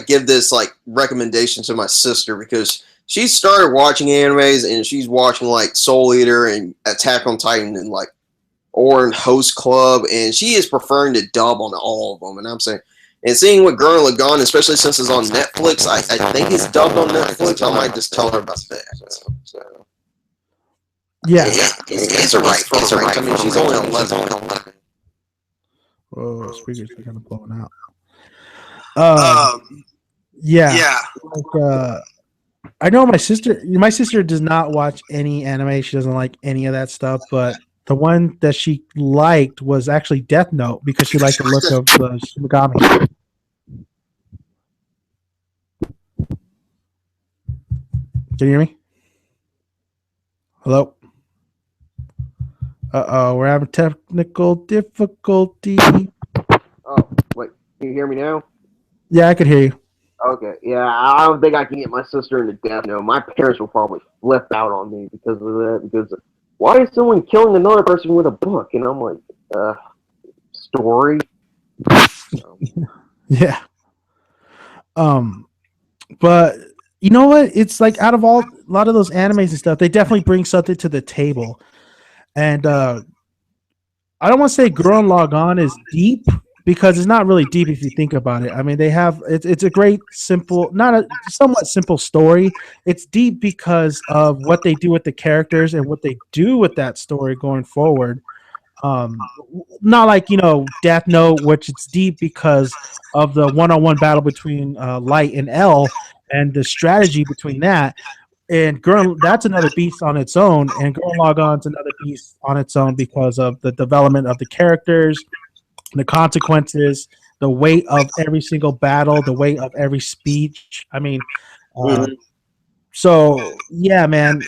B: give this recommendation to my sister because she started watching animes and she's watching Soul Eater and Attack on Titan and Orange Host Club, and she is preferring to dub on all of them. And I'm saying, and seeing what Gurren Lagann, especially since it's on Netflix, I think it's dubbed on Netflix. I might just tell her about that. So.
A: Yeah,
B: it's alright. It's alright. I mean, she's only 11.
A: Whoa, speakers are kind of blowing out. I know my sister does not watch any anime. She doesn't like any of that stuff, but the one that she liked was actually Death Note because she liked the look of the Shinigami. Can you hear me? Hello? We're having technical difficulty.
B: Oh, wait. Can you hear me now?
A: Yeah, I could hear you.
B: Okay, yeah, I don't think I can get my sister into Death Note. My parents will probably flip out on me because of that. Because why is someone killing another person with a book? And I'm like, story.
A: Yeah. But you know what? It's out of a lot of those animes and stuff, they definitely bring something to the table. And I don't want to say Gurren Lagann is deep, because it's not really deep if you think about it. I mean, they have it's a great simple, somewhat simple story. It's deep because of what they do with the characters and what they do with that story going forward. Not like Death Note, which it's deep because of the one-on-one battle between Light and L and the strategy between that. And that's another beast on its own, and Gurren Lagann's another beast on its own because of the development of the characters, the consequences, the weight of every single battle, the weight of every speech. I mean, so yeah, man.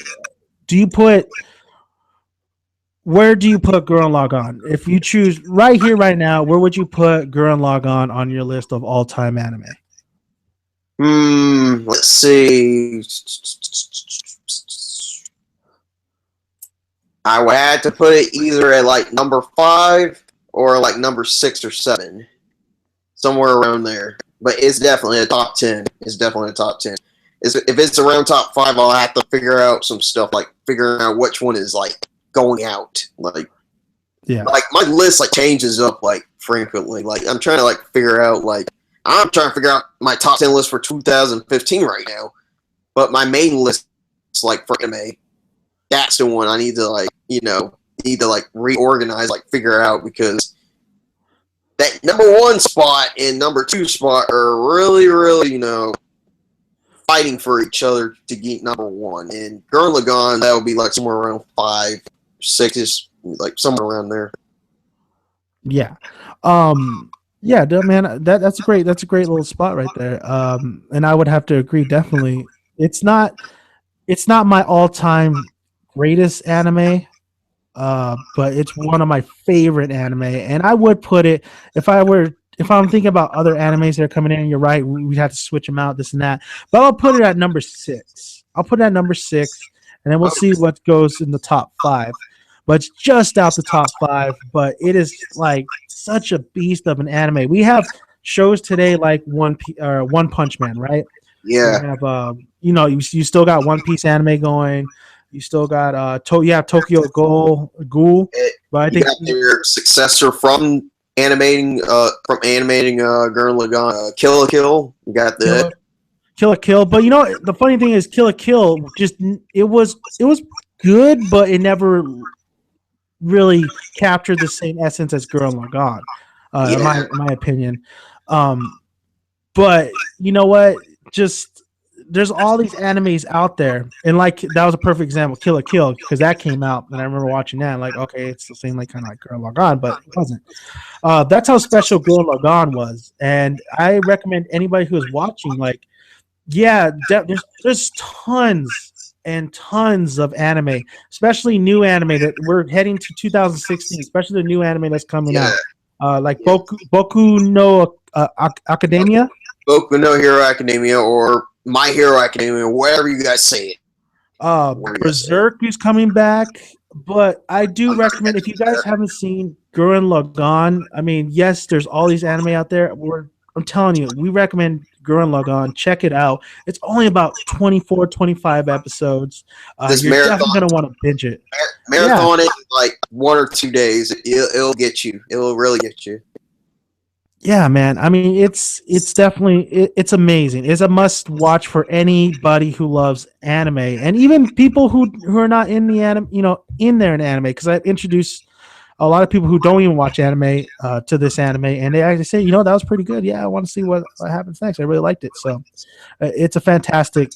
A: Where do you put Gurren Lagann? If you choose right here, right now, where would you put Gurren Lagann on your list of all-time anime?
B: Let's see. I would have to put it either at number 5 or number 6 or 7, somewhere around there. But it's definitely a top 10. It's definitely a top 10. If it's around top 5, I'll have to figure out some stuff, figuring out which one is going out.
A: Yeah.
B: My list changes up frequently. I'm trying to figure out I'm trying to figure out my top 10 list for 2015 right now. But my main list is for anime. That's the one I need to reorganize, figure out, because that number 1 spot and number 2 spot are really, really, fighting for each other to get number 1. And Gurren Lagann, that would be somewhere around 5, 6 ish, somewhere around there.
A: Yeah. Yeah, man, that's a great little spot right there. And I would have to agree definitely. It's not my all time greatest anime, but it's one of my favorite anime, and I would put it if I'm thinking about other animes that are coming in. You're right, we'd have to switch them out, this and that, but I'll put it at number 6. I'll put it at number 6, and then we'll see what goes in the top 5. But it's just out the top 5. But it is like such a beast of an anime. We have shows today like One Punch Man, right?
B: Yeah.
A: You have you still got One Piece anime going. You still got Tokyo Ghoul, but I
B: You
A: think
B: got their successor from animating Gurren Lagann, Kill la Kill. You got the
A: Kill la Kill. But the funny thing is Kill la Kill it was good, but it never really captured the same essence as Gurren Lagann, in my opinion. But you know what? Just there's all these animes out there, and like that was a perfect example, Kill la Kill, because that came out, and I remember watching that, and like, okay, it's the same, like kind of like Gurren Lagann, but it wasn't. That's how special Gurren Lagann was, and I recommend anybody who is watching, like, yeah, there's tons and tons of anime, especially new anime that we're heading to 2016, especially the new anime that's coming out, like Boku no Academia.
B: Boku no Hero Academia, or My Hero Academia, whatever you guys say it.
A: Berserk is coming back, but I do recommend, if you guys haven't seen Gurren Lagann, I mean, yes, there's all these anime out there. I'm telling you, we recommend Gurren Lagann. Check it out. It's only about 24, 25 episodes. You're definitely going to want to binge it.
B: Marathon it in like 1 or 2 days. It'll get you. It will really get you.
A: Yeah, man. I mean, it's definitely it's amazing. It's a must watch for anybody who loves anime, and even people who are not in the anime, in there in anime. Because I've introduced a lot of people who don't even watch anime to this anime, and they actually say, that was pretty good. Yeah, I want to see what happens next. I really liked it. So it's a fantastic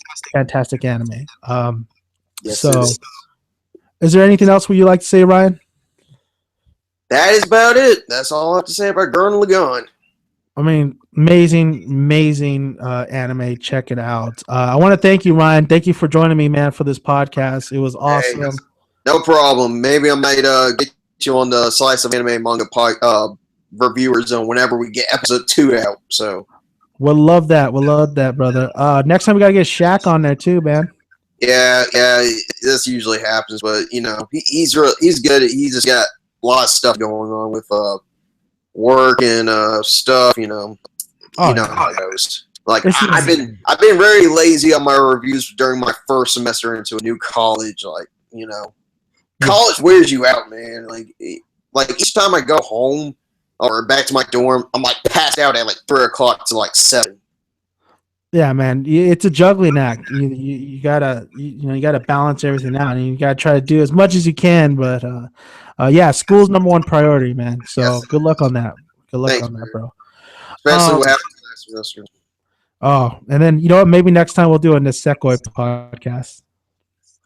A: anime.
B: Yes,
A: so, is there anything else would you like to say, Ryan?
B: That is about it. That's all I have to say about Gurren Lagann.
A: I mean, amazing anime. Check it out. I want to thank you, Ryan. Thank you for joining me, man, for this podcast. It was awesome.
B: Hey, no problem. Maybe I might get you on the Slice of Anime Manga reviewer zone whenever we get episode 2 out. So
A: we'll love that. Brother. Next time we gotta get Shaq on there too, man.
B: Yeah. This usually happens, but he's good. He's just got a lot of stuff going on with work and stuff. You know how it goes. Like I've been very lazy on my reviews during my first semester into a new college. Like college wears you out, man. Like each time I go home or back to my dorm, I'm like passed out at like 3 o'clock to like 7.
A: Yeah, man, it's a juggling act. You gotta balance everything out, and you gotta try to do as much as you can. But yeah, school's number one priority, man. So good luck on that. Good luck on that, bro.
B: Especially what happened last semester.
A: Oh, and then maybe next time we'll do a Nisekoi podcast.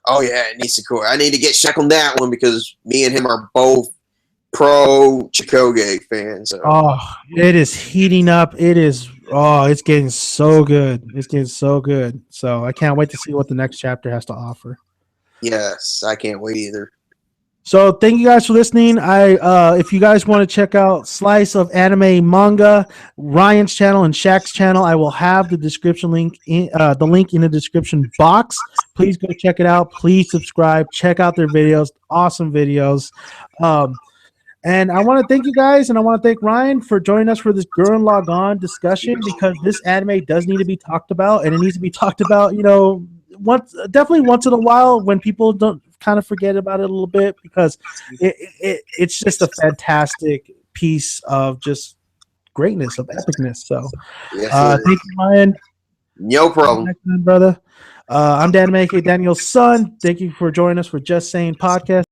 B: Oh yeah, Nisekoi. I need to get Shaq on that one because me and him are both pro Chikoge fans. So.
A: Oh, it is heating up. It's getting so good. So I can't wait to see what the next chapter has to offer.
B: Yes, I can't wait either.
A: So thank you guys for listening. If you guys want to check out Slice of Anime Manga, Ryan's channel and Shaq's channel, I will have the description link in the description box. Please go check it out. Please subscribe. Check out their videos. Awesome videos. And I want to thank you guys, and I want to thank Ryan for joining us for this Gurren Lagann discussion, because this anime does need to be talked about, and it needs to be talked about, definitely once in a while when people don't kind of forget about it a little bit, because it's just a fantastic piece of just greatness, of epicness. So thank you, Ryan.
B: No problem.
A: Brother. I'm Dan Make, Daniel's son. Thank you for joining us for Just Saiyan Podcast.